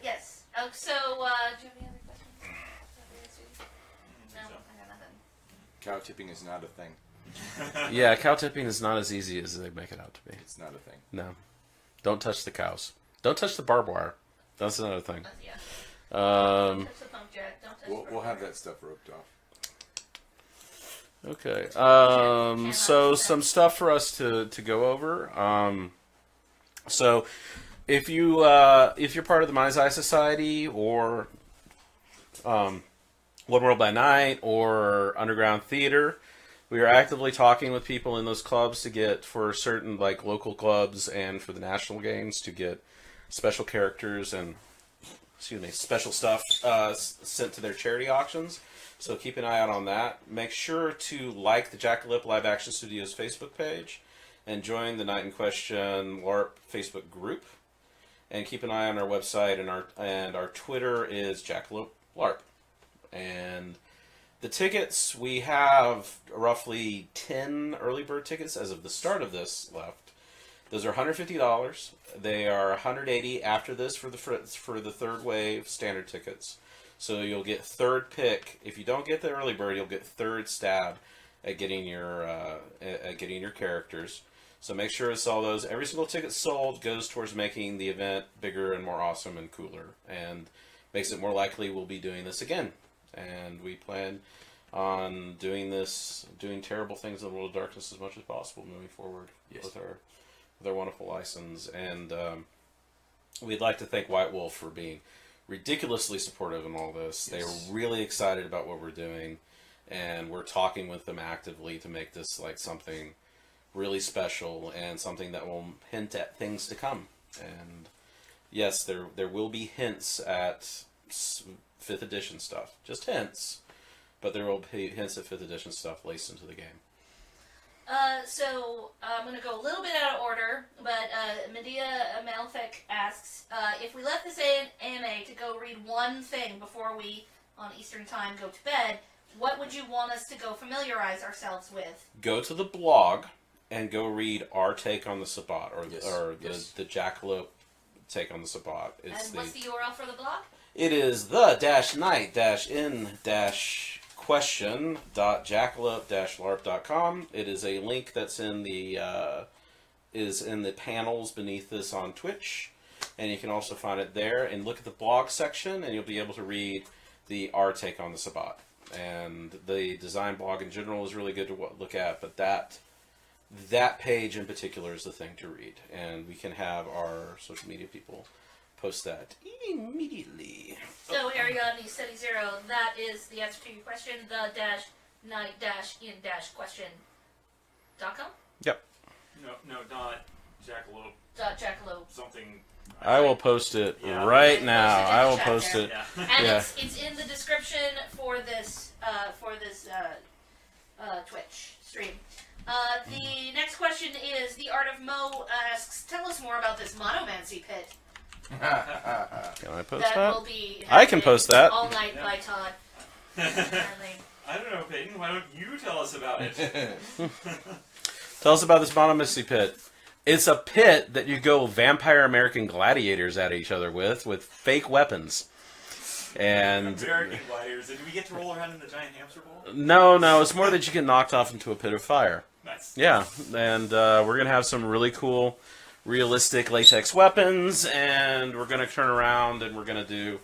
Yes. Oh, so, do you have any other questions? No, I got nothing. Cow tipping is not a thing. Yeah, cow tipping is not as easy as they make it out to be. It's not a thing. No. Don't touch the cows. Don't touch the barbed wire. That's another thing. Yeah. Um, Don't touch the pump jack. Don't touch We'll have that stuff roped off. okay. So some stuff for us to go over. So if you're part of the Mind's Eye Society or One World by Night or Underground Theater, we are actively talking with people in those clubs to get, for certain like local clubs and for the national games, to get special characters and special stuff sent to their charity auctions. So keep an eye out on that. Make sure to like the Jackalope Live Action Studios Facebook page and join the Night in Question LARP Facebook group. And keep an eye on our website, and our Twitter is Jackalope LARP. And the tickets, we have roughly 10 early bird tickets as of the start of this left. Those are $150. They are $180 after this for the third wave standard tickets. So you'll get third pick. If you don't get the early bird, you'll get third stab at getting your characters. So make sure to sell those. Every single ticket sold goes towards making the event bigger and more awesome and cooler, and makes it more likely we'll be doing this again. And we plan on doing terrible things in the world of darkness as much as possible moving forward with our wonderful license. And we'd like to thank White Wolf for being ridiculously supportive in all this. Yes. They are really excited about what we're doing, and we're talking with them actively to make this like something really special and something that will hint at things to come. And yes, there will be hints at 5th edition stuff. Just hints. But there will be hints at 5th edition stuff laced into the game. So I'm going to go a little bit out of order, but Medea Malfec asks, if we left this AMA to go read one thing before we, on Eastern Time, go to bed, what would you want us to go familiarize ourselves with? Go to the blog and go read our take on the Sabbat, or the Jackalope take on the Sabbat. And what's the URL for the blog? It is the-night-in-question.jackalope-larp.com. It is a link that's in the panels beneath this on Twitch, and you can also find it there. And look at the blog section, and you'll be able to read our take on the Sabbat. And the design blog in general is really good to look at, but that page in particular is the thing to read. And we can have our social media people post that immediately. So, Ariadne City Zero, that is the answer to your question, the-night-in-question.com? Yep. No, not Jackalope. Jackalope. Something. I will post it right now. I will post it. Yeah. And it's in the description for this Twitch stream. The next question is, The Art of Mo asks, tell us more about this monomancy pit. Can I post that? That will be I can post that. all night by Todd. Apparently. I don't know, Peyton. Why don't you tell us about it? Tell us about this monomancy pit. It's a pit that you go vampire American gladiators at each other with fake weapons. And American gladiators. Did we get to roll around in the giant hamster ball? No, it's more that you get knocked off into a pit of fire. Nice. Yeah, and we're going to have some really cool, realistic latex weapons, and we're going to turn around and we're going to do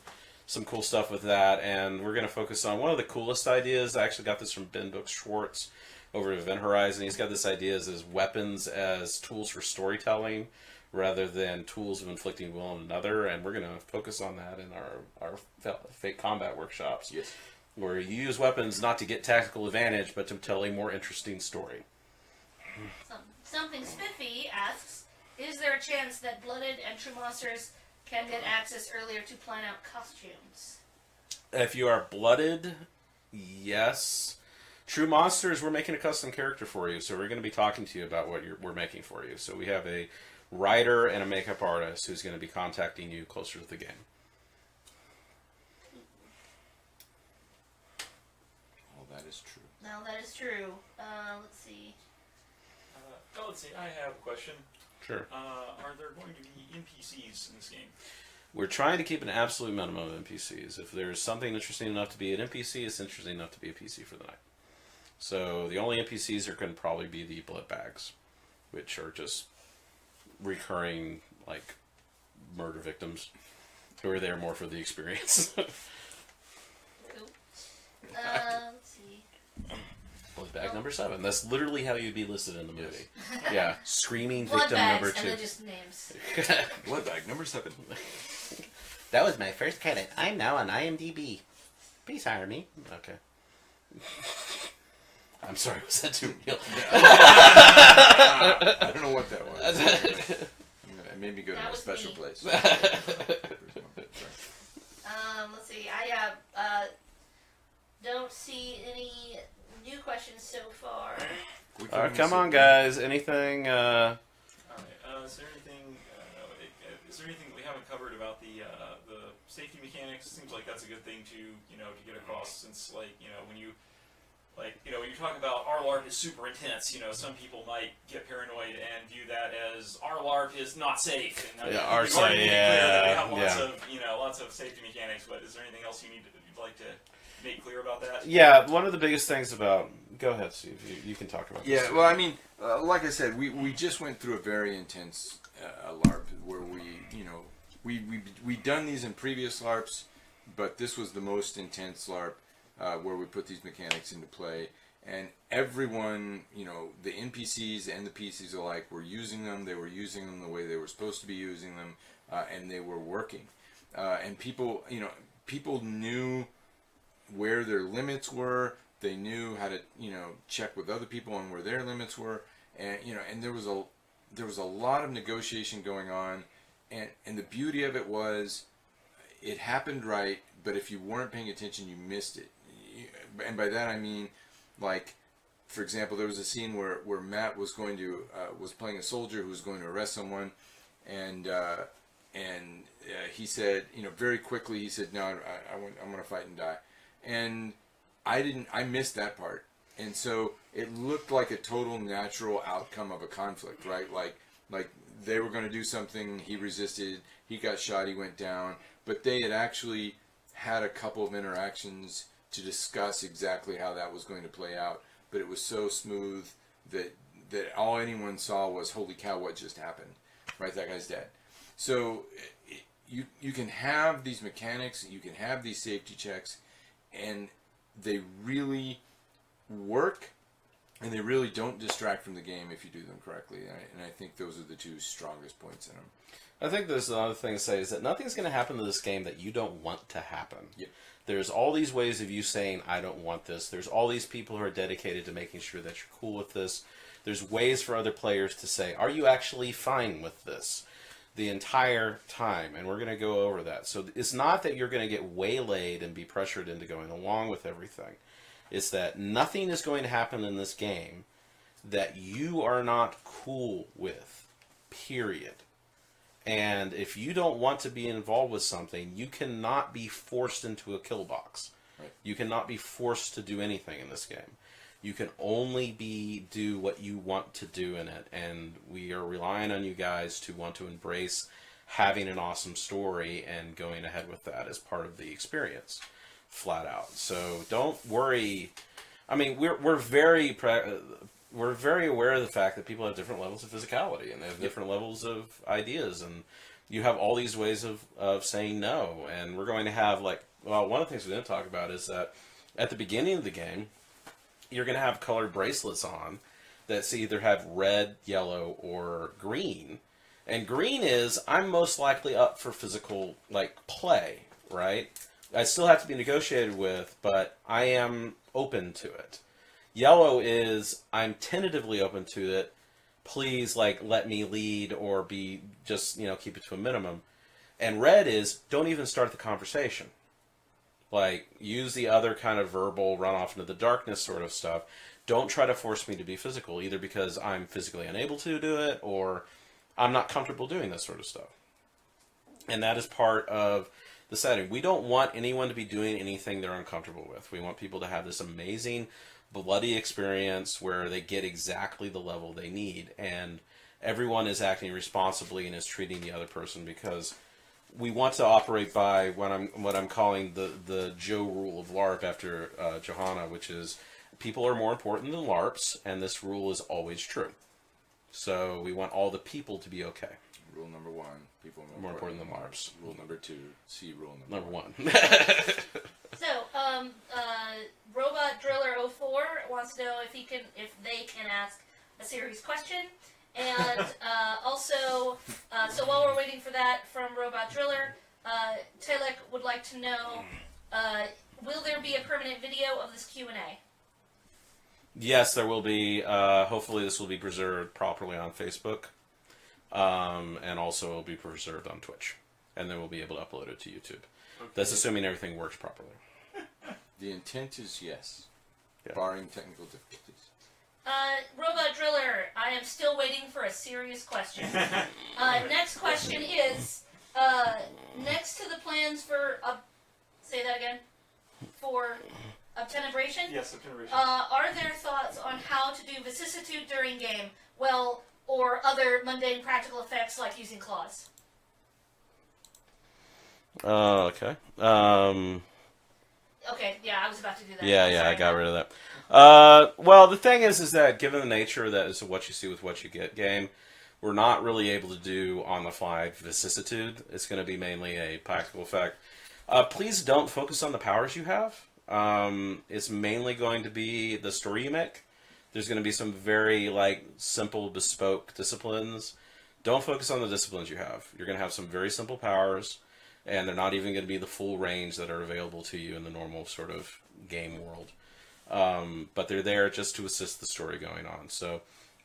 some cool stuff with that, and we're going to focus on one of the coolest ideas. I actually got this from Ben Book Schwartz over at Event Horizon. He's got this idea as weapons as tools for storytelling rather than tools of inflicting will on another, and we're going to focus on that in our fake combat workshops. Yes. Where you use weapons not to get tactical advantage, but to tell a more interesting story. Something Spiffy asks, is there a chance that Blooded and True Monsters Can get access earlier to plan out costumes. If you are blooded, yes. True Monsters, we're making a custom character for you, so we're going to be talking to you about what we're making for you. So we have a writer and a makeup artist who's going to be contacting you closer to the game. All that is true. Now that is true. Let's see. Let's see. I have a question. Sure. Are there going to be NPCs in this game? We're trying to keep an absolute minimum of NPCs. If there's something interesting enough to be an NPC, it's interesting enough to be a PC for the night. So the only NPCs are going to probably be the blood bags, which are just recurring, like, murder victims who are there more for the experience. Cool. Let's see. Blood bag number 7. That's literally how you'd be listed in the movie. Yeah, screaming Blood victim bags, number 2. and then just names. Blood bag number 7. That was my first credit. I'm now on IMDb. Please hire me. Okay. I'm sorry, was that too real? I don't know what that was. It made me go to That a was special me. place. Let's see. I don't see any new questions so far. Come on, guys. Anything? Alright, is there anything? Is there anything we haven't covered about the safety mechanics? It seems like that's a good thing to get across, since when you talk about our LARP is super intense. Some people might get paranoid and view that as our LARP is not safe. And Yeah, our our side, We have yeah. lots of safety mechanics. But is there anything else you'd like to make clear about that? Yeah, one of the biggest things about... Go ahead, Steve. You can talk about this. Yeah, well, I mean, like I said, we just went through a very intense LARP where we'd done these in previous LARPs, but this was the most intense LARP where we put these mechanics into play. And everyone, the NPCs and the PCs alike were using them. They were using them the way they were supposed to be using them, and they were working. And people knew where their limits were. They knew how to, check with other people on where their limits were, and and there was a lot of negotiation going on, and the beauty of it was, it happened right. But if you weren't paying attention, you missed it. And by that I mean, like, for example, there was a scene where Matt was going to was playing a soldier who was going to arrest someone, and he said, very quickly he said, no, I'm going to fight and die, and I missed that part, and so it looked like a total natural outcome of a conflict, right? Like they were going to do something, he resisted, he got shot, he went down, but they had actually had a couple of interactions to discuss exactly how that was going to play out, but it was so smooth that all anyone saw was, holy cow, what just happened, right? That guy's dead. So you can have these mechanics, you can have these safety checks, and they really work, and they really don't distract from the game if you do them correctly. And I think those are the two strongest points in them. I think there's another thing to say is that nothing's going to happen to this game that you don't want to happen. Yep. There's all these ways of you saying, I don't want this. There's all these people who are dedicated to making sure that you're cool with this. There's ways for other players to say, are you actually fine with this? The entire time, and we're going to go over that. So it's not that you're going to get waylaid and be pressured into going along with everything. It's that nothing is going to happen in this game that you are not cool with, period. And if you don't want to be involved with something, you cannot be forced into a kill box. Right. You cannot be forced to do anything in this game. You can only do what you want to do in it, and we are relying on you guys to want to embrace having an awesome story and going ahead with that as part of the experience, flat out. So don't worry. I mean, we're very aware of the fact that people have different levels of physicality, and they have different levels of ideas, and you have all these ways of saying no. And we're going to have, one of the things we didn't talk about is that at the beginning of the game, you're going to have colored bracelets on that either have red, yellow, or green. And green is, I'm most likely up for physical, play, right? I still have to be negotiated with, but I am open to it. Yellow is, I'm tentatively open to it. Please, let me lead or be just, keep it to a minimum. And red is don't even start the conversation. Like, use the other kind of verbal run off into the darkness sort of stuff. Don't try to force me to be physical, either because I'm physically unable to do it or I'm not comfortable doing this sort of stuff. And that is part of the setting. We don't want anyone to be doing anything they're uncomfortable with. We want people to have this amazing, bloody experience where they get exactly the level they need. And everyone is acting responsibly and is treating the other person, because we want to operate by what I'm calling the Joe rule of LARP after Johanna, which is people are more important than LARPs, and this rule is always true. So we want all the people to be okay. Rule number 1, people are More important than LARPs. Rule number 2, see rule number 1. So, Robot Driller 04 wants to know if they can ask a serious question. And also, so while we're waiting for that from Robot Driller, Telek would like to know, will there be a permanent video of this Q&A? Yes, there will be. Hopefully this will be preserved properly on Facebook. And also it will be preserved on Twitch. And then we'll be able to upload it to YouTube. Okay. That's assuming everything works properly. The intent is yes, yeah. Barring technical difficulties. Robot Driller, I am still waiting for a serious question. Next question is, next to the plans for, say that again, for Obtenebration? Yes, Obtenebration. Are there thoughts on how to do vicissitude during game, well, or other mundane practical effects like using claws? Okay. Okay, yeah, I was about to do that. Yeah, Sorry. I got rid of that. Well, the thing is that given the nature of that is what you see with what you get game, we're not really able to do on-the-fly vicissitude. It's going to be mainly a practical effect. Please don't focus on the powers you have. It's mainly going to be the story you make. There's going to be some very simple, bespoke disciplines. Don't focus on the disciplines you have. You're going to have some very simple powers, and they're not even going to be the full range that are available to you in the normal sort of game world. But they're there just to assist the story going on. So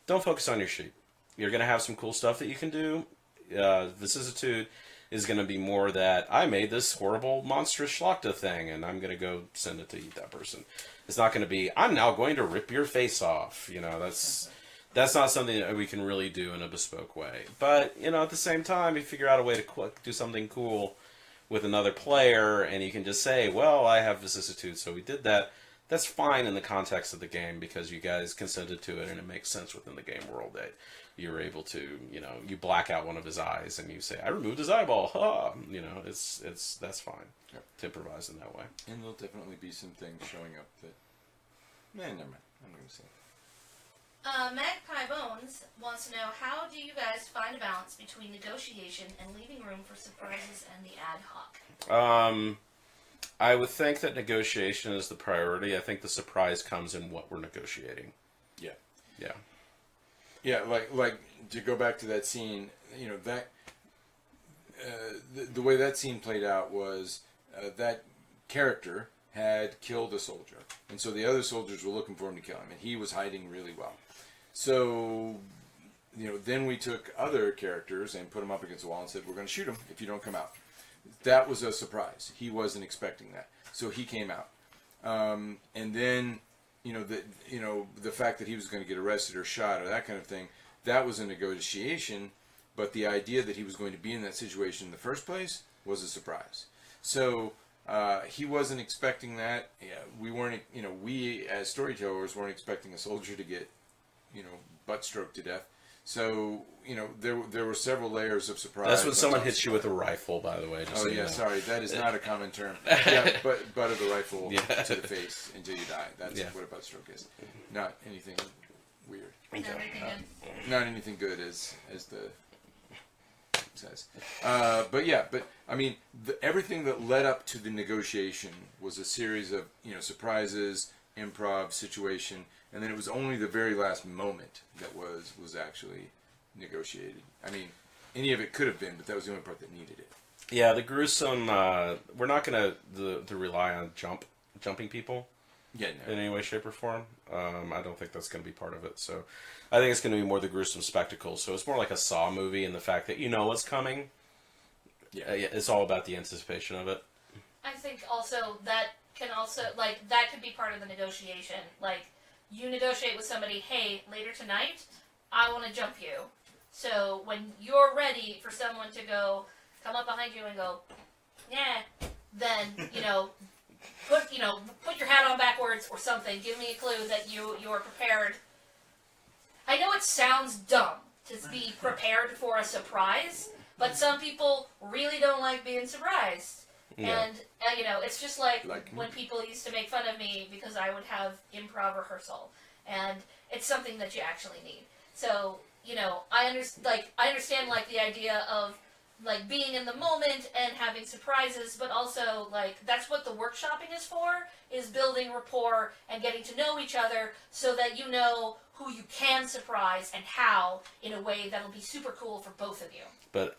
don't focus on your sheet. You're going to have some cool stuff that you can do. Vicissitude is going to be more that I made this horrible monstrous Schlachta thing and I'm going to go send it to eat that person. It's not going to be, I'm now going to rip your face off. That's not something that we can really do in a bespoke way. But, at the same time, you figure out a way to do something cool with another player and you can just say, well, I have vicissitude, so we did that. That's fine in the context of the game because you guys consented to it and it makes sense within the game world that you're able to, you black out one of his eyes and you say, I removed his eyeball. Ha! That's fine to improvise in that way. And there'll definitely be some things showing up that, never mind. I'm going to say. Magpie Bones wants to know, how do you guys find a balance between negotiation and leaving room for surprises and the ad hoc? I would think that negotiation is the priority. I think the surprise comes in what we're negotiating. Yeah. Yeah. Yeah, like to go back to that scene, that the way that scene played out was that character had killed a soldier, and so the other soldiers were looking for him to kill him, and he was hiding really well. So, then we took other characters and put them up against the wall and said, we're going to shoot him if you don't come out. That was a surprise. He wasn't expecting that, so he came out, and then. The fact that he was going to get arrested or shot or that kind of thing, that was a negotiation, but the idea that he was going to be in that situation in the first place was a surprise. So he wasn't expecting that. Yeah, we weren't, we as storytellers weren't expecting a soldier to get, butt stroked to death. So, there were several layers of surprise. That's when someone hits you with a rifle, by the way. Just sorry. That is not a common term. Yeah, butt of the rifle to the face until you die. That's what a butt stroke is. Not anything weird. Not anything good, as the says. But I mean, everything that led up to the negotiation was a series of, surprises, improv, situation, and then it was only the very last moment that was actually negotiated. I mean, any of it could have been, but that was the only part that needed it. Yeah, the gruesome. We're not going to rely on jumping people. Yeah, no. In any way, shape, or form. I don't think that's going to be part of it. So, I think it's going to be more the gruesome spectacle. So it's more like a Saw movie in the fact that you know what's coming. It's all about the anticipation of it. I think also that can also, like, that could be part of the negotiation. Like, you negotiate with somebody, hey, later tonight, I want to jump you. So when you're ready for someone to go, come up behind you and go, yeah, then, put your hat on backwards or something. Give me a clue that you're prepared. I know it sounds dumb to be prepared for a surprise, but some people really don't like being surprised. Yeah. And, it's just like when people used to make fun of me because I would have improv rehearsal. And it's something that you actually need. So, I understand, like, the idea of, like, being in the moment and having surprises, but also, like, that's what the workshopping is for, is building rapport and getting to know each other so that you know who you can surprise and how in a way that'll be super cool for both of you. But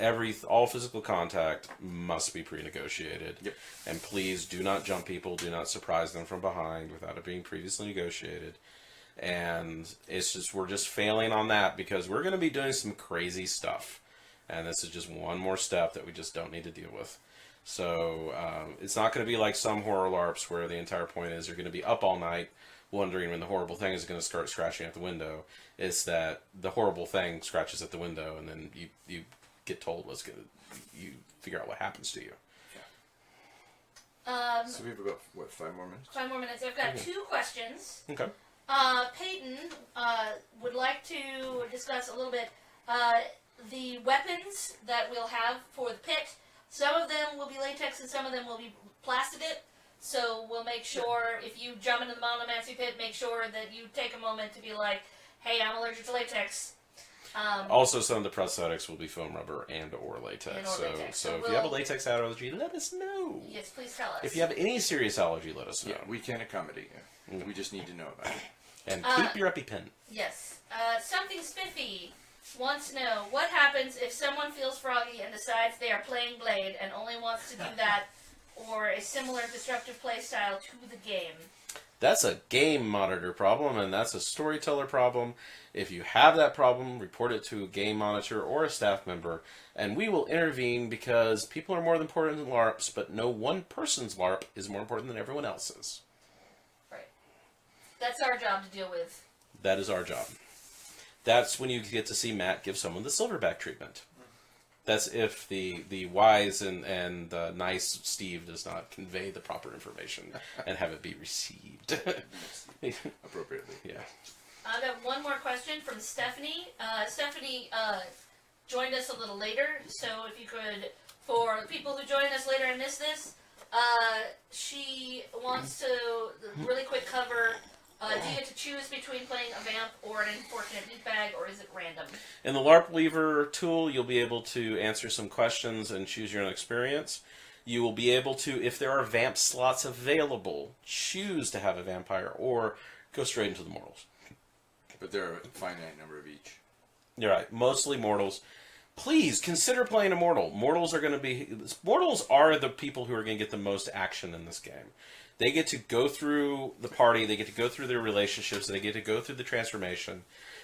all physical contact must be pre-negotiated. Yep. And please do not jump people, do not surprise them from behind without it being previously negotiated. And it's just, we're just failing on that because we're going to be doing some crazy stuff. And this is just one more step that we just don't need to deal with. So it's not going to be like some horror LARPs where the entire point is you're going to be up all night wondering when the horrible thing is going to start scratching at the window. It's that the horrible thing scratches at the window and then you get told you figure out what happens to you. So we have about, 5 more minutes? 5 more minutes. I've got 2 questions. Okay. Peyton would like to discuss a little bit the weapons that we'll have for the pit. Some of them will be latex and some of them will be plastidit. So we'll make sure if you jump into the monomancy pit, make sure that you take a moment to be like, hey, I'm allergic to latex. Also, some of the prosthetics will be foam rubber or latex. latex. So if you have a latex allergy, let us know. Yes, please tell us. If you have any serious allergy, let us know. Yeah, we can accommodate you. We just need to know about it. And keep your EpiPen. Yes. Something spiffy wants to know, what happens if someone feels froggy and decides they are playing Blade and only wants to do that or a similar destructive play style to the game? That's a game monitor problem, and that's a storyteller problem. If you have that problem, report it to a game monitor or a staff member, and we will intervene because people are more important than LARPs, but no one person's LARP is more important than everyone else's. Right. That's our job to deal with. That is our job. That's when you get to see Matt give someone the silverback treatment. That's if the wise and nice Steve does not convey the proper information and have it be received. Appropriately. Yeah. I got one more question from Stephanie. Stephanie joined us a little later, so if you could, for people who joined us later and missed this, she wants to really quick cover. Do you get to choose between playing a vamp or an unfortunate meatbag, or is it random? In the LARP Lever tool, you'll be able to answer some questions and choose your own experience. You will be able to, if there are vamp slots available, choose to have a vampire or go straight into the mortals. But there are a finite number of each. You're right. Mostly mortals. Please consider playing a mortal. Mortals are the people who are going to get the most action in this game. They get to go through the party, they get to go through their relationships, they get to go through the transformation.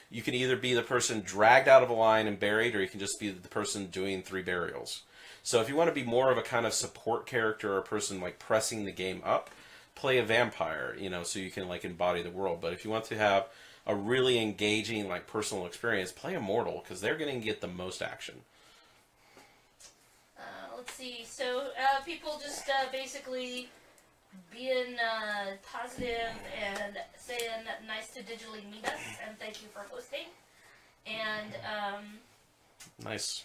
You can either be the person dragged out of a line and buried, or you can just be the person doing 3 burials. So if you want to be more of a kind of support character or a person like pressing the game up, play a vampire, so you can like embody the world. But if you want to have a really engaging like personal experience, play a mortal, because they're going to get the most action. Let's see. So people just basically being positive and saying nice to digitally meet us, and thank you for hosting. And Nice.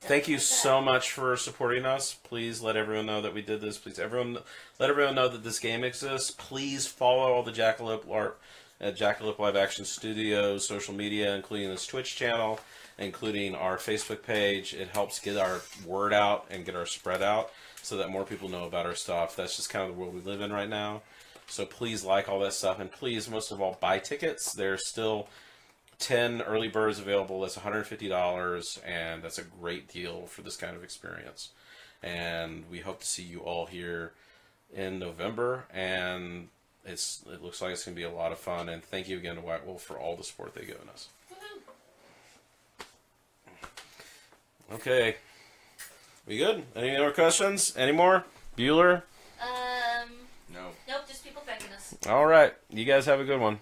Thank you so much for supporting us. Please let everyone know that we did this. Please let everyone know that this game exists. Please follow all the Jackalope LARP at Jackalope Live Action Studios social media, including this Twitch channel, including our Facebook page. It helps get our word out and get our spread out, so that more people know about our stuff. That's just kind of the world we live in right now. So please like all that stuff, and please, most of all, buy tickets. There's still 10 early birds available. That's $150, and that's a great deal for this kind of experience. And we hope to see you all here in November, and it looks like it's going to be a lot of fun. And thank you again to White Wolf for all the support they've given us. woohoo. Okay. We good? Any more questions? Any more? Bueller? No. Nope, just people thanking us. All right. You guys have a good one.